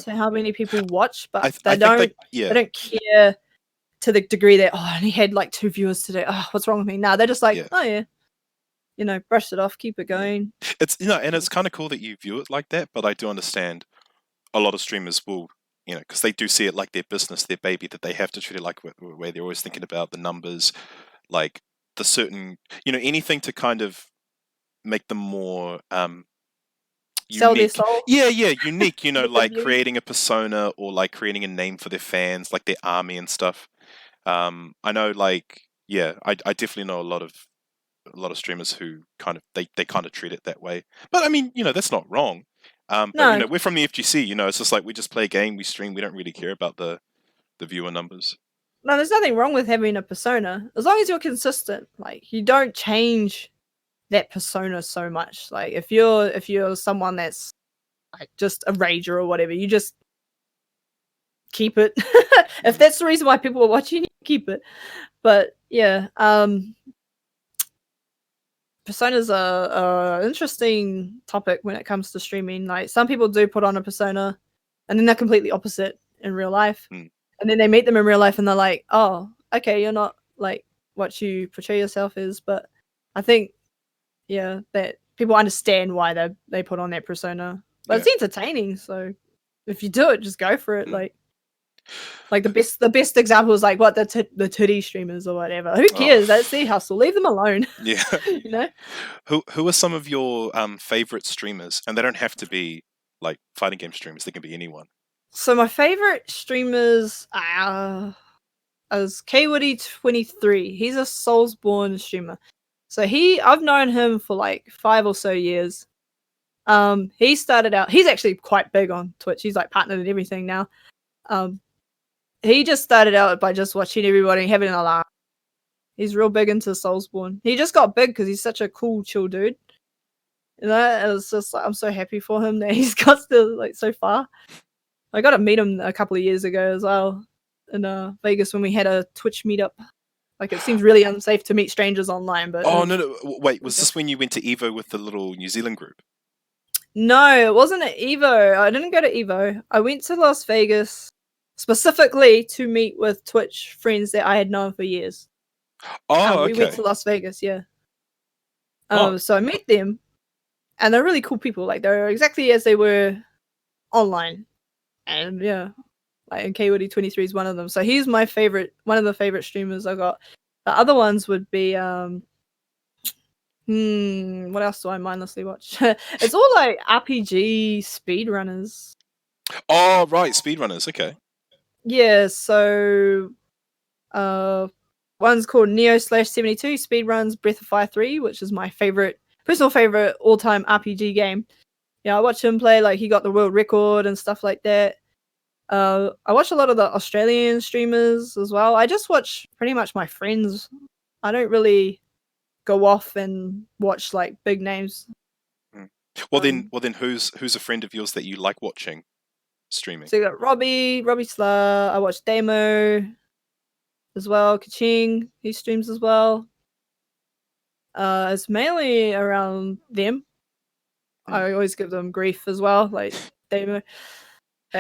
how many people watch, but they don't care to the degree that, oh, I only had like 2 viewers today. Oh, what's wrong with me? Nah, they're just like, oh yeah, brush it off, keep it going. It's and it's kind of cool that you view it like that, but I do understand a lot of streamers will, because they do see it like their business, their baby, that they have to treat it like where they're always thinking about the numbers, like the certain, anything to kind of make them more Sell unique. their soul. Yeah, unique, like creating a persona or like creating a name for their fans, like their army and stuff. I know, like, I definitely know a lot of streamers who kind of they kind of treat it that way. But I mean, that's not wrong. But we're from the FGC, it's just like, we just play a game, we stream, we don't really care about the viewer numbers. No, there's nothing wrong with having a persona as long as you're consistent. Like, you don't change that persona so much. Like, if you're someone that's like just a rager or whatever, you just keep it. If that's the reason why people are watching, you keep it. But yeah, personas are an interesting topic when it comes to streaming. Like, some people do put on a persona and then they're completely opposite in real life. And then they meet them in real life and they're like, oh, okay, you're not like what you portray yourself as, but I think that people understand why they put on that persona. But it's entertaining, so if you do it, just go for it. Like the best example is like what the titty streamers or whatever. Who cares? That's their hustle. Leave them alone. Yeah. You know. Who are some of your favorite streamers? And they don't have to be like fighting game streamers. They can be anyone. So my favorite streamers is KWoody23. He's a Soulsborne streamer. So I've known him for like 5 or so years. He started out. He's actually quite big on Twitch. He's like partnered and everything now. He just started out by just watching everybody having a laugh. He's real big into Soulsborne. He just got big because he's such a cool, chill dude. You know, and it's just like I'm so happy for him that he's got to like so far. I got to meet him a couple of years ago as well in Vegas when we had a Twitch meetup. Like it seems really unsafe to meet strangers online, but no, wait, was this when you went to Evo with the little New Zealand group? No, it wasn't at Evo. I didn't go to Evo. I went to Las Vegas specifically to meet with Twitch friends that I had known for years. Oh, okay. We went to Las Vegas, yeah. So I met them, and they're really cool people. Like they're exactly as they were online, and yeah, like and KWoody23 is one of them. So he's my favorite, one of the favorite streamers I got. The other ones would be what else do I mindlessly watch? It's all like RPG speedrunners. Oh, right, speedrunners. Okay. Yeah, so one's called Neo/72 Speedruns Breath of Fire 3, which is my personal favorite all-time RPG game. Yeah, I watch him play, like he got the world record and stuff like that. I watch a lot of the Australian streamers as well. I just watch pretty much my friends. I don't really go off and watch like big names. Well then who's a friend of yours that you like watching streaming? So you got Robbie Slar. I watch Damo as well. Kaching, he streams as well. It's mainly around them. I always give them grief as well, like Damo.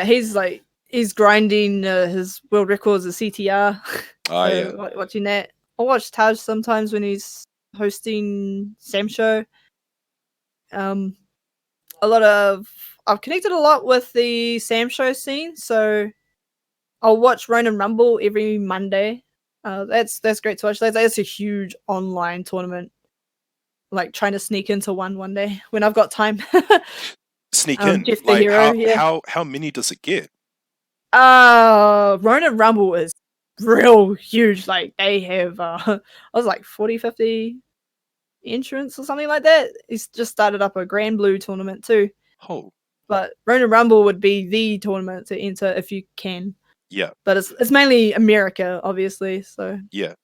He's grinding his world records at CTR. Watching that. I watch Taj sometimes when he's hosting SamSho. I've connected a lot with the SamSho scene, so I'll watch Ronin Rumble every Monday. That's great to watch. That's a huge online tournament. Like trying to sneak into one day when I've got time. Sneak in. Jeff the like Hero, how many does it get? Ronin Rumble is real huge. Like they have I was like 40, 50 entrants or something like that. He's just started up a Grand Blue tournament too. Oh. But Ronin Rumble would be the tournament to enter if you can. Yeah. But it's mainly America, obviously. So yeah.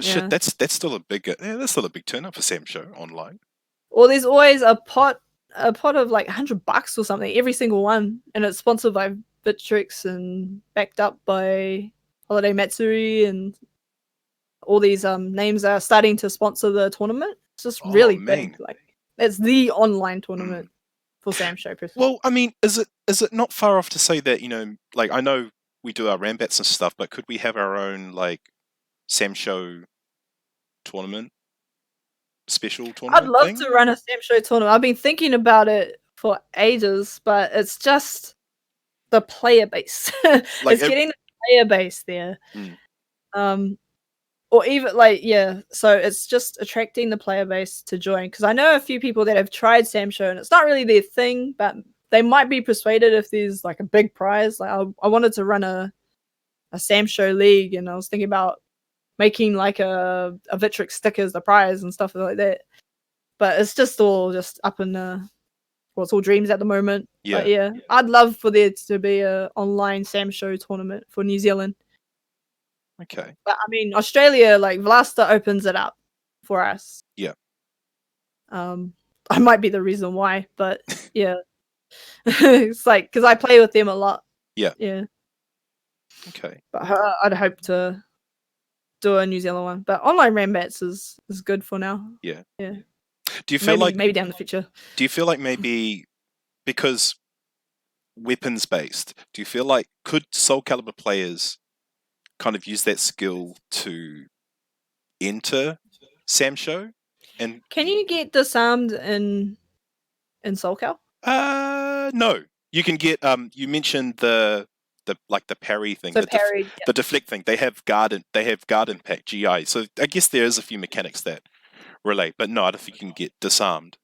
Shit, that's still a big turnout for SamSho online. Well, there's always a pot of like $100 or something every single one, and it's sponsored by Bitrix and backed up by Holiday Matsuri, and all these names are starting to sponsor the tournament. It's just really big. Like it's the online tournament for SamSho. Well, I mean, is it not far off to say that, you know, like I know we do our Rambats and stuff, but could we have our own like SamSho tournament? Special tournament? I'd love to run a SamSho tournament. I've been thinking about it for ages, but it's just the player base. It's getting the player base there. Or even so it's just attracting the player base to join, because I know a few people that have tried SamSho and it's not really their thing, but they might be persuaded if there's like a big prize. Like I wanted to run a SamSho league, and I was thinking about making like a Vitrix sticker as the prize and stuff like that. But it's just all up in it's all dreams at the moment. Yeah. But yeah, I'd love for there to be a online SamSho tournament for New Zealand. Okay. But I mean, Australia, like Vlasta opens it up for us. Yeah. I might be the reason why, but yeah. It's like, because I play with them a lot. Yeah. Yeah. Okay. But I'd hope to do a New Zealand one. But online Rambats is good for now. Yeah. Yeah. Do you feel maybe down the future? Do you feel like maybe because weapons based, do you feel like could Soul Calibur players kind of use that skill to enter SamSho. And can you get disarmed in SoulCal? No. You can get you mentioned the parry thing, So parried. the deflect thing. They have guard impact, GI. So I guess there is a few mechanics that relate, but no, I don't think you can get disarmed.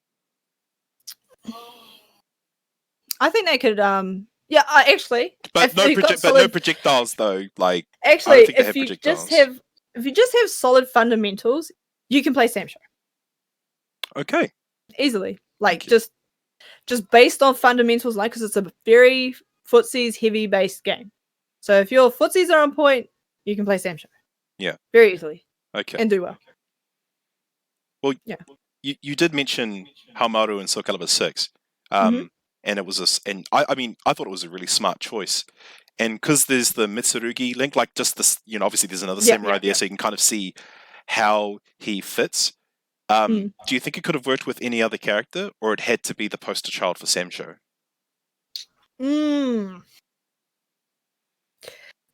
I think they could actually. But no projectiles though. Like actually, I don't think if you just have solid fundamentals, you can play SamSho. Okay. Easily. Like just based on fundamentals, like, because it's a very footsies heavy based game. So if your footsies are on point, you can play SamSho. Yeah. Very easily. Okay. And do well. Well, yeah. You did mention Haohmaru in Soul Calibur 6. And it was I mean, I thought it was a really smart choice. And because there's the Mitsurugi link, like just this, obviously there's another samurai there, so you can kind of see how he fits. Do you think it could have worked with any other character, or it had to be the poster child for SamSho?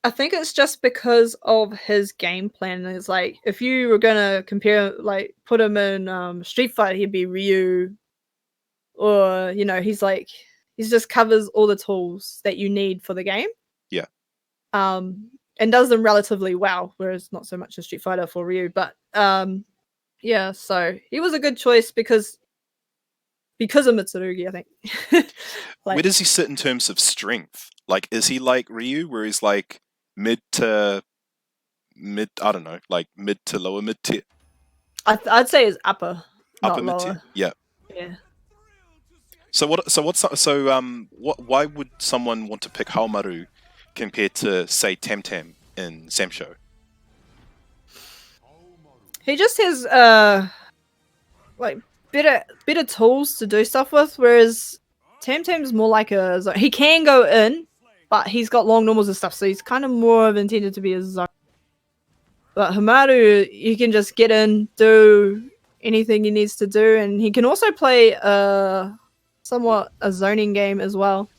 I think it's just because of his game plan. It's like, if you were gonna compare, like, put him in Street Fighter, he'd be Ryu, or he's just covers all the tools that you need for the game. Yeah. And does them relatively well, whereas not so much in Street Fighter for Ryu, but yeah, so he was a good choice because of Mitsurugi, I think. Where does he sit in terms of strength? Like, is he like Ryu, where he's like mid to lower mid tier? I'd say it's upper mid lower. tier. Yeah. Yeah. So why would someone want to pick Haohmaru compared to, say, Tam in SamSho? He just has better tools to do stuff with, whereas Tam's more like a zone. He can go in, but he's got long normals and stuff, so he's kind of more of intended to be a zone. But Haohmaru, he can just get in, do anything he needs to do, and he can also play somewhat a zoning game as well.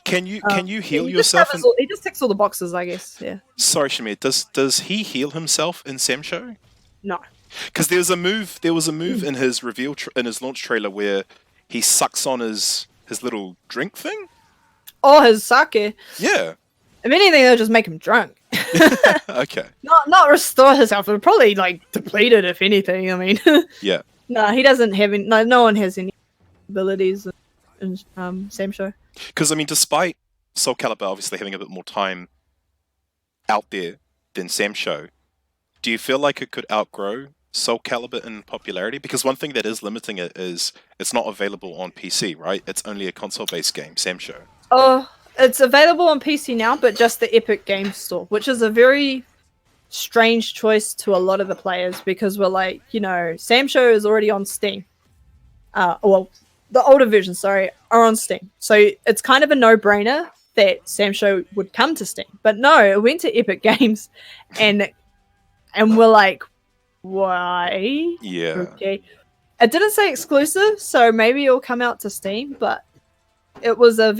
Can you heal yourself? He just ticks all the boxes, I guess. Yeah. Sorry, Sh4miya. Does he heal himself in SamSho? No. Because there was a move in his in his launch trailer where he sucks on his little drink thing. Oh, his sake. Yeah. If anything, they'll just make him drunk. Okay. Not restore his health. It'll probably deplete it, if anything. I mean. Yeah. No, he doesn't have any. No one has any abilities in SamSho. Because I mean, despite Soul Calibur obviously having a bit more time out there than SamSho, do you feel like it could outgrow Soul Calibur in popularity? Because one thing that is limiting it is it's not available on PC, right? It's only a console-based game, SamSho. Oh, it's available on PC now, but just the Epic Games Store, which is a very strange choice to a lot of the players, because we're like, SamSho is already on Steam. The older versions, are on Steam. So it's kind of a no-brainer that SamSho would come to Steam. But no, it went to Epic Games, and we're like, why? Yeah. Okay. It didn't say exclusive, so maybe it'll come out to Steam, but it was a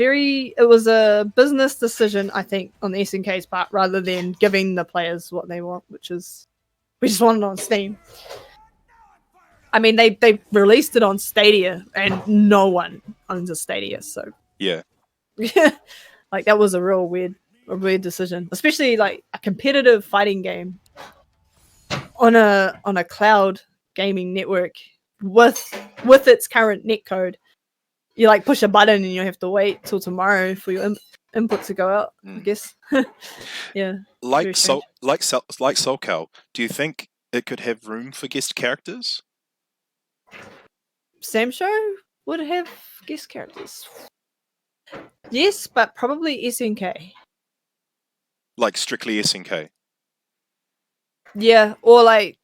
business decision, I think, on the SNK's part, rather than giving the players what they want, which is, we just want it on Steam. I mean, they released it on Stadia, and no one owns a Stadia, so yeah, that was a real weird decision, especially like a competitive fighting game on a cloud gaming network with its current netcode. You push a button and you have to wait till tomorrow for your input to go out. I guess. Yeah. Like Soul Cal, do you think it could have room for guest characters? SamSho would have guest characters. Yes, but probably SNK. Like strictly SNK. Yeah, or they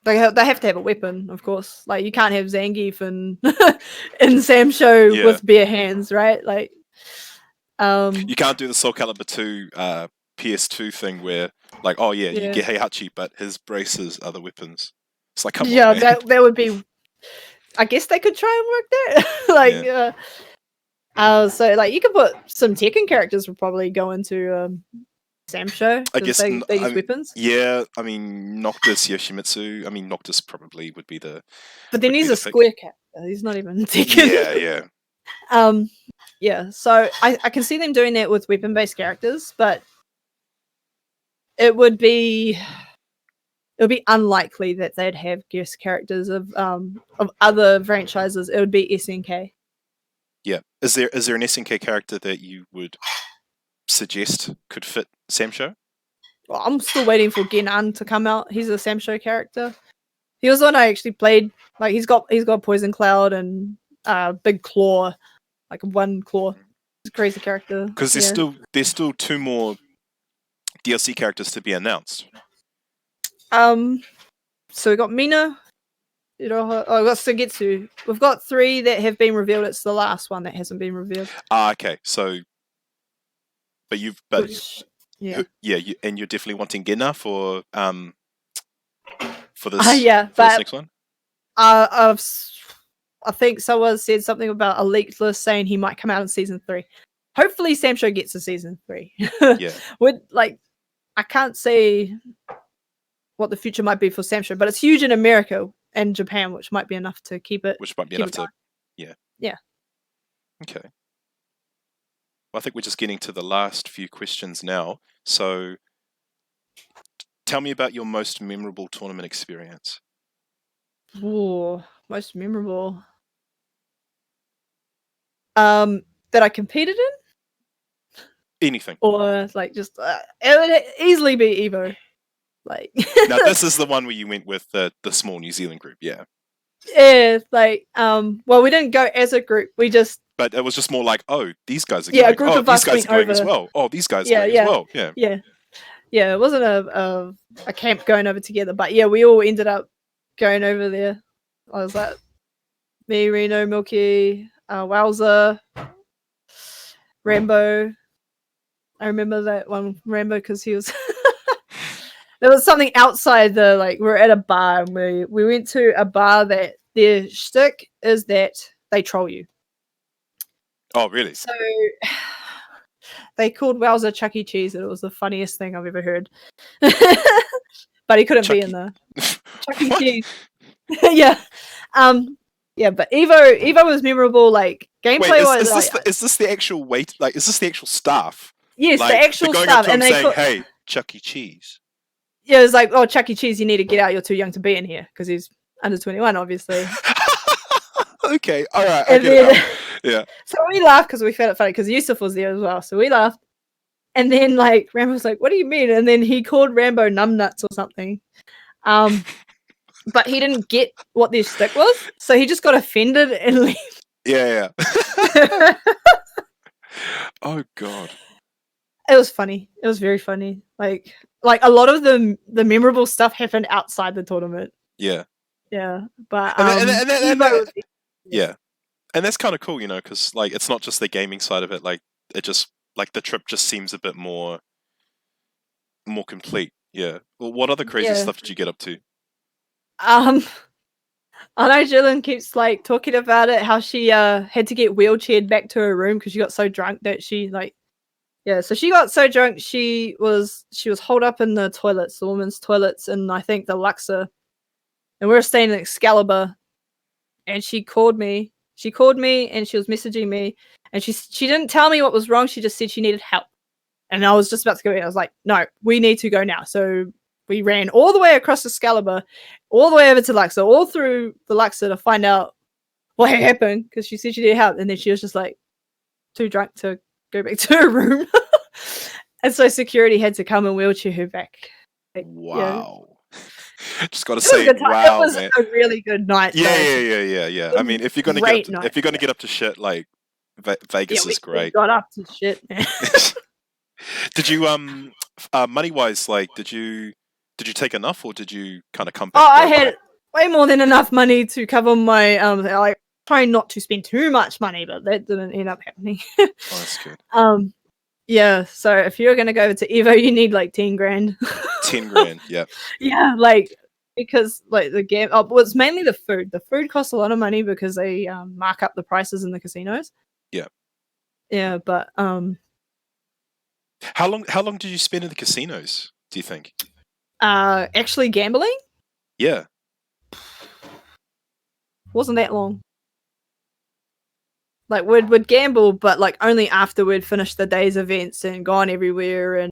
have to have a weapon, of course. Like, you can't have Zangief in SamSho with bare hands, right? You can't do the Soul Calibur 2 PS2 thing where you get Heihachi, but his braces are the weapons. It's like, come on, man. that would be. I guess they could try and work that. So you could put some Tekken characters would probably go into SamSho, I because guess they use weapons. Yeah, I mean Noctis Yoshimitsu. I mean Noctis probably would be the. But then he's a square character. He's not even Tekken. Yeah. Yeah. So I can see them doing that with weapon-based characters, but it would be unlikely that they'd have guest characters of other franchises. It would be SNK. Yeah. Is there an SNK character that you would suggest could fit SamSho? Well, I'm still waiting for Genan to come out. He's a SamSho character. He was the one I actually played. Like he's got Poison Cloud and Big Claw, like one claw. He's a crazy character. Because there's still 2 more DLC characters to be announced. So we got Mina. We got Sugetsu. We've got 3 that have been revealed. It's the last one that hasn't been revealed. Okay. So, yeah, and you're definitely wanting Gena for this this next one. I think someone said something about a leaked list saying he might come out in season 3. Hopefully, SamSho gets to season 3. Yeah. I can't say what the future might be for SamSho, but it's huge in America and Japan, which might be enough to keep it. Which might be enough to, yeah. Yeah. Okay. Well, I think we're just getting to the last few questions now. So, tell me about your most memorable tournament experience. Ooh, most memorable. That I competed in? Anything. Or like just it would easily be Evo. Like now this is the one where you went with the small New Zealand group, yeah. Yeah, like well we didn't go as a group, we just but it was just more like, oh, these guys are going. A group of us these guys are going as well. Oh, these guys are going as well. Yeah, it wasn't a camp going over together, but yeah, we all ended up going over there. I was like me, Reno, Milky, Wowzer, Rambo. I remember that one Rambo because he was there was something outside we're at a bar and we went to a bar that their shtick is that they troll you. Oh, really? So they called Wowzer Chuck E. Cheese and it was the funniest thing I've ever heard. But he couldn't be in the Chuck E. Cheese. Yeah. Yeah, but Evo was memorable, like gameplay wise. Is this the actual is this the actual staff? Yes, the actual staff, and they saying, "Hey, Chuck E. Cheese." Yeah, it was like, "Oh, Chuck E. Cheese, you need to get out. You're too young to be in here," because he's under 21, obviously. Okay, all right, I get it. Yeah. So we laughed because we found it funny because Yusuf was there as well. So we laughed, and then Rambo was like, "What do you mean?" And then he called Rambo numbnuts or something. But he didn't get what this stick was, so he just got offended and left. Yeah. Oh god. It was funny. It was very funny. Like a lot of the memorable stuff happened outside the tournament. Yeah. Yeah, but yeah, and that's kind of cool, because it's not just the gaming side of it. It just the trip just seems a bit more complete. Yeah. Well, what other crazy stuff did you get up to? I know Jillian keeps talking about it, how she had to get wheelchaired back to her room because she got so drunk that she so she got so drunk she was holed up in the toilets, the women's toilets, and I think the Luxor, and we were staying in Excalibur, and she called me and she was messaging me, and she didn't tell me what was wrong, she just said she needed help, and I was just about to go in. I was like, no, we need to go now. So we ran all the way across Excalibur, all the way over to Luxor, all through the Luxor to find out what had happened, because she said she needed help, and then she was just too drunk to go back to her room. And so security had to come and wheelchair her back. Wow. Yeah. Just gotta say, wow, it was man. a really good night. Yeah. I mean, if you're gonna get up to shit, Vegas is great. We got up to shit, man. Did you money wise, did you take enough, or did you kind of come back? Oh, I had way more than enough money to cover my trying not to spend too much money, but that didn't end up happening. Oh, that's good. Yeah, so if you're gonna go over to Evo, you need 10 grand. 10 grand, yeah. Yeah, because the game, it's mainly the food. The food costs a lot of money because they mark up the prices in the casinos. Yeah. Yeah, but How long did you spend in the casinos, do you think? Actually gambling Yeah. wasn't that long. Like we'd gamble, but like only after we'd finished the day's events and gone everywhere and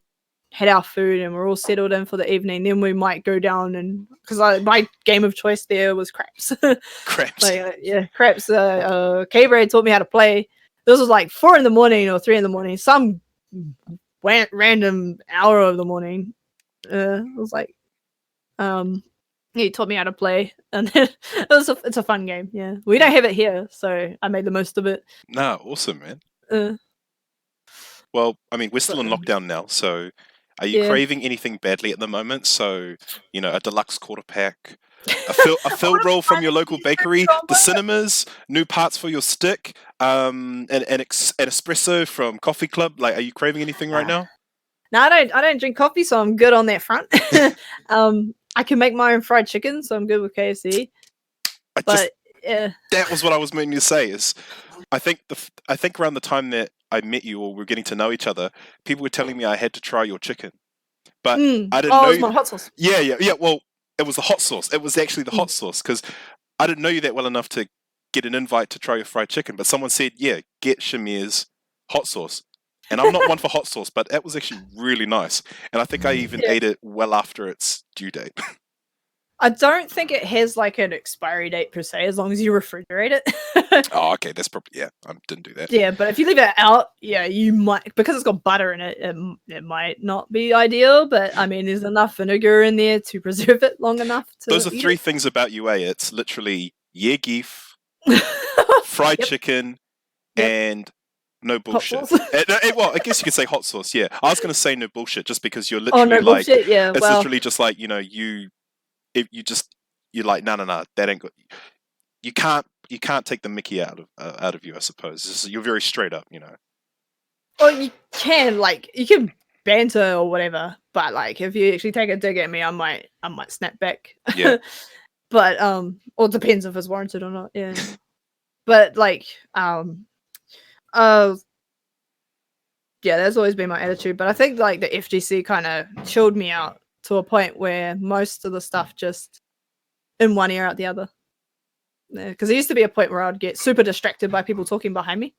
had our food and we're all settled in for the evening. Then we might go down and because my game of choice there was craps. Craps. Yeah, craps. K-Braid taught me how to play. This was like 4 in the morning or 3 in the morning. Some random hour of the morning. It was like, he taught me how to play, and it's a fun game. Yeah, we don't have it here, so I made the most of it. Nah, awesome, man. Uh, Well, I mean, we're still in lockdown now, so are you craving anything badly at the moment? So, a deluxe quarter pack, a fill roll from your local bakery, the cinemas, new parts for your stick, an espresso from Coffee Club. Like, are you craving anything right now? No, I don't drink coffee, so I'm good on that front. I can make my own fried chicken, so I'm good with KFC. That was what I was meaning to say. Is I think around the time that I met you or we're getting to know each other, people were telling me I had to try your chicken, but I didn't know. It was my hot sauce. Yeah. Well, it was the hot sauce. It was actually the hot sauce because I didn't know you that well enough to get an invite to try your fried chicken. But someone said, "Yeah, get Sh4miya's hot sauce." And I'm not one for hot sauce, but that was actually really nice. And I think I even ate it well after its due date. I don't think it has like an expiry date per se, as long as you refrigerate it. Oh, okay, that's probably I didn't do that. Yeah, but if you leave it out, you might because it's got butter in it. It might not be ideal, but I mean, there's enough vinegar in there to preserve it long enough. Those are 3 things about UA. It's literally geef, fried chicken, and no bullshit. Well, I guess you could say hot sauce. Yeah, I was going to say no bullshit just because you're literally bullshit. Yeah, it's literally just like you're like no, that ain't good. You can't take the mickey out of you, I suppose. You're very straight up, Well, you can banter or whatever, but like if you actually take a dig at me, I might snap back. Yeah. But or it depends if it's warranted or not. Yeah. But like yeah, that's always been my attitude. But I think like the FGC kind of chilled me out to a point where most of the stuff just in one ear out the other. Because there used to be a point where I'd get super distracted by people talking behind me.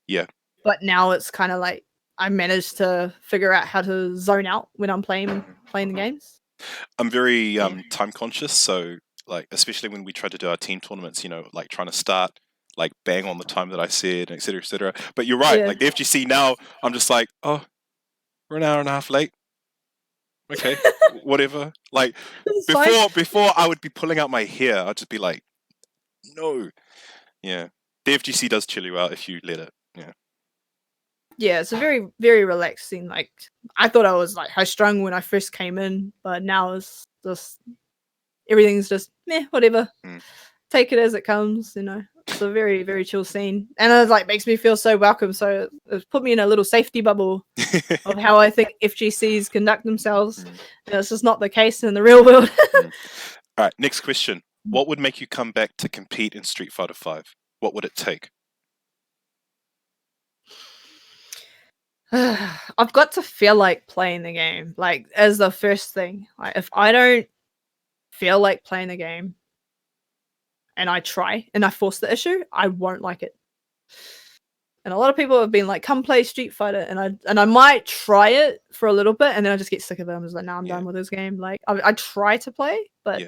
Yeah. But now it's kind of like I managed to figure out how to zone out when I'm playing the games. I'm very time conscious, so like especially when we try to do our team tournaments, like trying to start like bang on the time that I said, et cetera, et cetera. But you're right, like the FGC now, I'm just like, oh, we're an hour and a half late. Okay, whatever. Like before I would be pulling out my hair. I'd just be like, no. Yeah. The FGC does chill you out if you let it. Yeah. Yeah, it's a very, very relaxing. Like I thought I was like high strung when I first came in, but now it's just everything's just whatever. Take it as it comes, It's a very, very chill scene, and it like makes me feel so welcome. So it put me in a little safety bubble of how I think FGCs conduct themselves. It's just not the case in the real world. All right, next question. What would make you come back to compete in Street Fighter V? What would it take? I've got to feel like playing the game, like as the first thing. Like if I don't feel like playing the game and I try and I force the issue, I won't like it. And a lot of people have been like, come play Street Fighter, and I might try it for a little bit and then I just get sick of it. I'm just like, nah, I'm done with this game. Like I try to play, but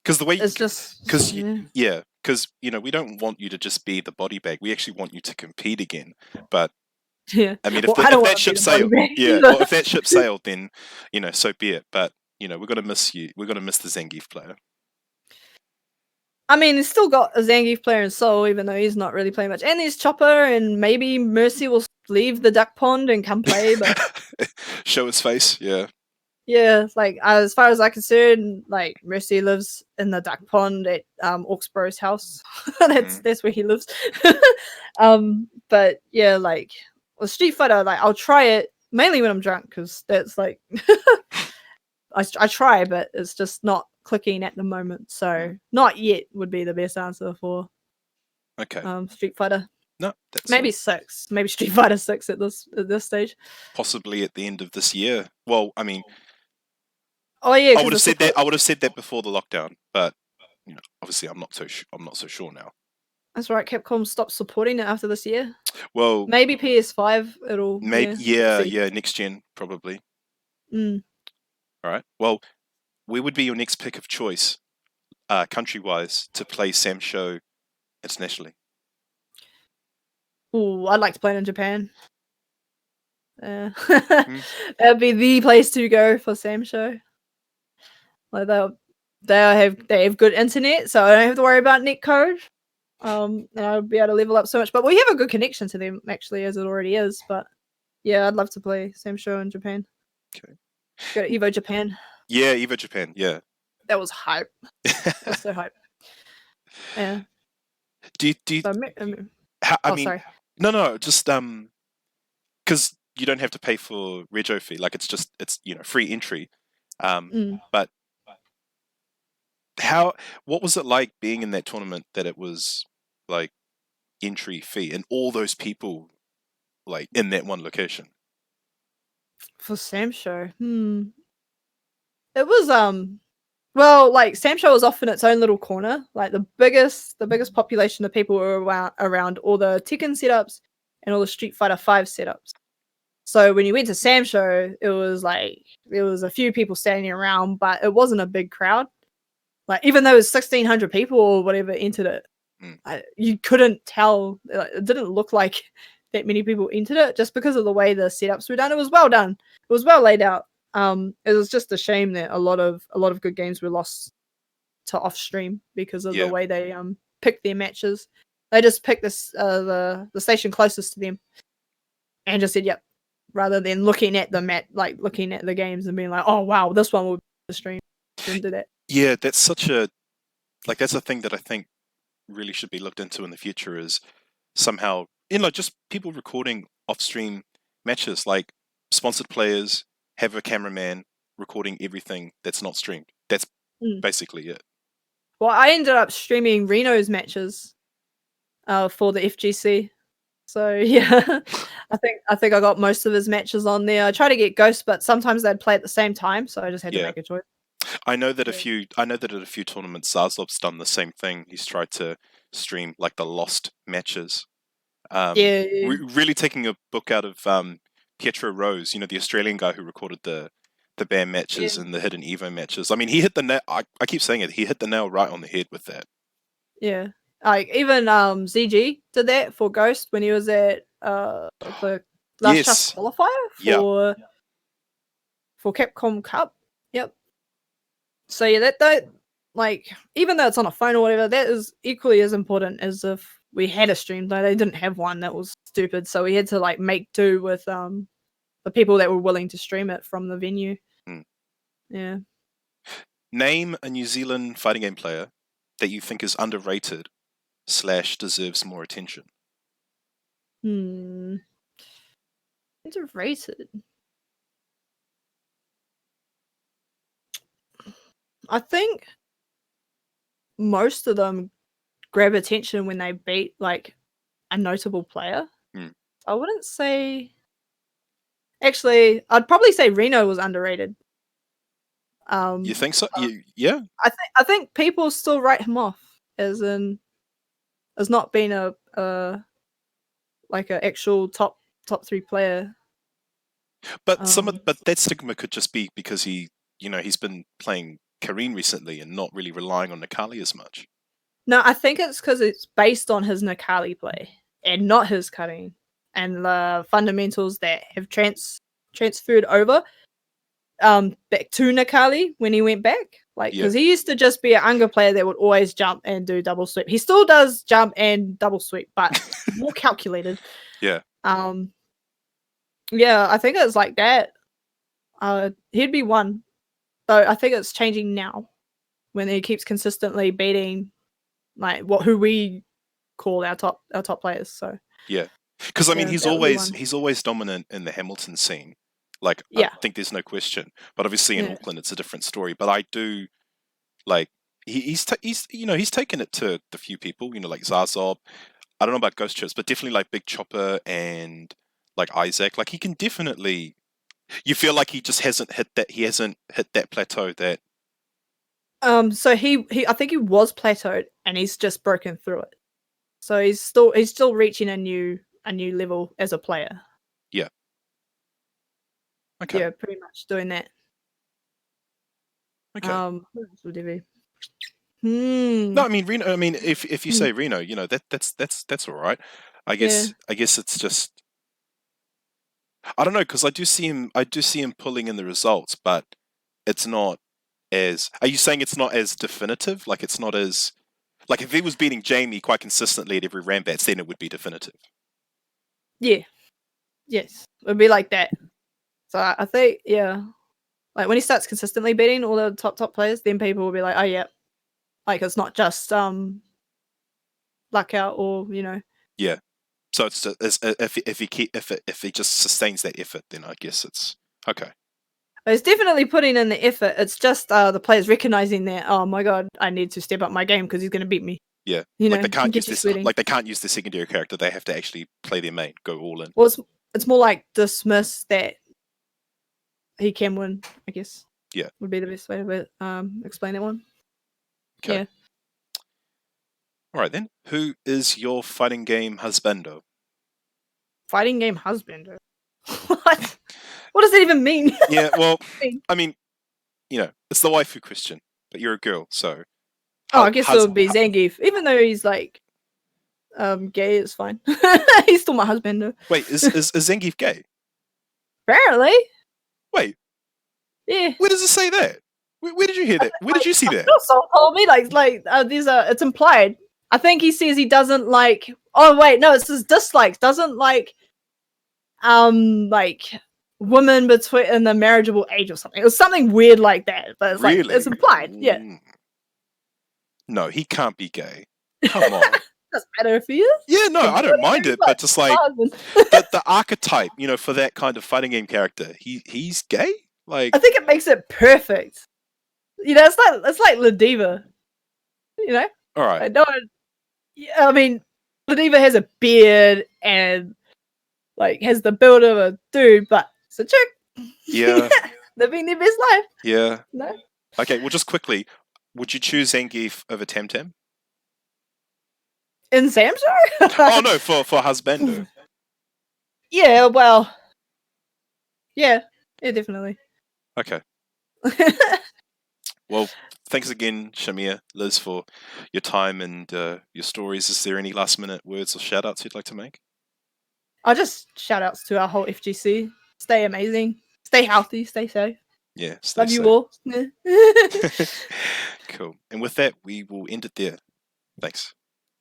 because the way it's just because we don't want you to just be the body bag. We actually want you to compete again. But yeah, I mean, if that ship sailed, well, if that ship sailed, then so be it. But we're gonna miss you. We're gonna miss the Zangief player. I mean, he's still got a Zangief player in Seoul, even though he's not really playing much. And there's Chopper, and maybe Mercy will leave the duck pond and come play, but show his face. Yeah. Yeah, like as far as I'm concerned, like Mercy lives in the duck pond at Orksboro's house. That's where he lives. But yeah, like with Street Fighter, like I'll try it mainly when I'm drunk because that's like I try, but it's just not clicking at the moment. So not yet would be the best answer for okay Street Fighter. No, that's Maybe 6. Maybe Street Fighter 6 at this stage. possibly at the end of this year. Well, I mean, Oh yeah, I would have because said that. I would have said that before the lockdown, but obviously, I'm not so sure now. That's right. Capcom stopped supporting it after this year. Well, Maybe PS5. It'll maybe see. next gen probably. Mm. All right. Well, where would be your next pick of choice, country-wise, to play SamSho internationally? Ooh, I'd like to play it in Japan. Hmm? That'd be the place to go for SamSho. Like they have good internet, so I don't have to worry about netcode. And I'll be able to level up so much. But we have a good connection to them actually, as it already is. But yeah, I'd love to play SamSho in Japan. Okay. Go to Evo Japan. Yeah, Evo Japan. Yeah. That was hype. That was so hype. Yeah. do you? So, I mean, sorry. no, just because you don't have to pay for rego fee. Like it's free entry. But what was it like being in that tournament that it was like entry fee and all those people like in that one location? For SamSho, it was well, like SamSho was off in its own little corner. Like the biggest population of people were around all the Tekken setups and all the Street Fighter 5 setups. So when you went to SamSho, it was like there was a few people standing around, but it wasn't a big crowd. Like even though it was 1,600 people or whatever entered it, you couldn't tell. It didn't look like that many people entered it just because of the way the setups were done. It was well done. It was well laid out. It was just a shame that a lot of good games were lost to off stream because of the way they picked their matches. They just picked this the station closest to them and just said yep, rather than looking at looking at the games and being like, oh wow, this one will be the stream. Didn't do that. Yeah, that's that's a thing that I think really should be looked into in the future is somehow just people recording off stream matches, like sponsored players have a cameraman recording everything that's not streamed. That's basically it. Well, I ended up streaming Reno's matches for the FGC. So yeah, I think I got most of his matches on there. I try to get Ghost, but sometimes they'd play at the same time, so I just had to make a choice. I know that at a few tournaments, Zarzob's done the same thing. He's tried to stream like the lost matches. Really taking a book out of Pietro Rose, the Australian guy who recorded the BAM matches and the hidden Evo matches. I mean, he hit the nail. I keep saying it. He hit the nail right on the head with that. Yeah, like even ZG did that for Ghost when he was at the last chance qualifier for Capcom Cup. Yep. So yeah, that like even though it's on a phone or whatever, that is equally as important as if we had a stream. Though they didn't have one, that was stupid. So we had to like make do with the people that were willing to stream it from the venue. Yeah. Name a New Zealand fighting game player that you think is underrated / deserves more attention. Underrated. I think most of them grab attention when they beat like a notable player. I wouldn't say. Actually, I'd probably say Reno was underrated. You think so? Yeah. I think people still write him off as not being a like an actual top 3 player. But but that stigma could just be because he's been playing Kareen recently and not really relying on Nakali as much. No, I think it's because it's based on his Nakali play and not his Kareen and the fundamentals that have transferred over back to Nakali when he went back. Like, because he used to just be an Unga player that would always jump and do double sweep. He still does jump and double sweep, but more calculated. Yeah. Yeah, I think it's like that. He'd be one. Though I think it's changing now when he keeps consistently beating like who we call our top players. So yeah, because I mean he's always dominant in the Hamilton scene. Like I think there's no question. But obviously in Auckland it's a different story. But I do like he's taken it to the few people, like Zarzob. I don't know about Ghost Chips, but definitely like Big Chopper and like Isaac. Like he can definitely. You feel like he just hasn't hit that. He hasn't hit that plateau that. So he I think he was plateaued and he's just broken through it. So he's still reaching a new level as a player. Yeah. Okay. Yeah, pretty much doing that. Okay. What else would there be? No, I mean Reno. I mean, if you say Reno, you know that's all right. I guess it's just. I don't know because I do see him pulling in the results, but it's not as. Are you saying it's not as definitive? Like it's not as. Like if he was beating Jamie quite consistently at every Rambats, then it would be definitive. Yeah. Yes, it would be like that. So I think like when he starts consistently beating all the top players, then people will be like, oh yeah, like it's not just luck out or Yeah. So it's if he just sustains that effort, then I guess it's okay. It's definitely putting in the effort. It's just the players recognizing that. Oh my god, I need to step up my game because he's going to beat me. Yeah, like they can't use this. Like they can't use the secondary character. They have to actually play their main, go all in. Well, it's more like dismiss that he can win. I guess. Yeah, would be the best way to explain that one. Okay. Yeah. All right then. Who is your fighting game husbando? Fighting game husbando. What? What does that even mean? Yeah, well, I mean, it's the waifu Christian, but you're a girl, so. I guess it would be Zangief, even though he's like, gay. It's fine. He's still my husband, though. Wait, is Zangief gay? Apparently. Wait. Yeah. Where does it say that? Where did you hear that? Where did you see that? Someone told me it's implied. I think he says he doesn't like. Oh wait, no, it says dislikes. Doesn't like women between in the marriageable age or something. It was something weird like that, but it's really? like it's implied. Yeah. No, he can't be gay. Come on. Doesn't matter if he is. Yeah, no, I don't mind it, but just like the archetype, for that kind of fighting game character, he's gay. Like I think it makes it perfect. It's like Ladiva. All right. I mean, Ladiva has a beard and like has the build of a dude, but it's a chick. Yeah. Living their best life. Yeah. No. Okay, well, just quickly, would you choose Zangief over Temtem? In SamSho? Oh no, for husbando. Yeah, well. Yeah, definitely. Okay. Well, thanks again, Sh4miya, Liz, for your time and your stories. Is there any last minute words or shout outs you'd like to make? I'll just shout outs to our whole FGC. Stay amazing. Stay healthy. Stay safe. Yeah, stay safe. Love you all. Cool. And with that, we will end it there. Thanks.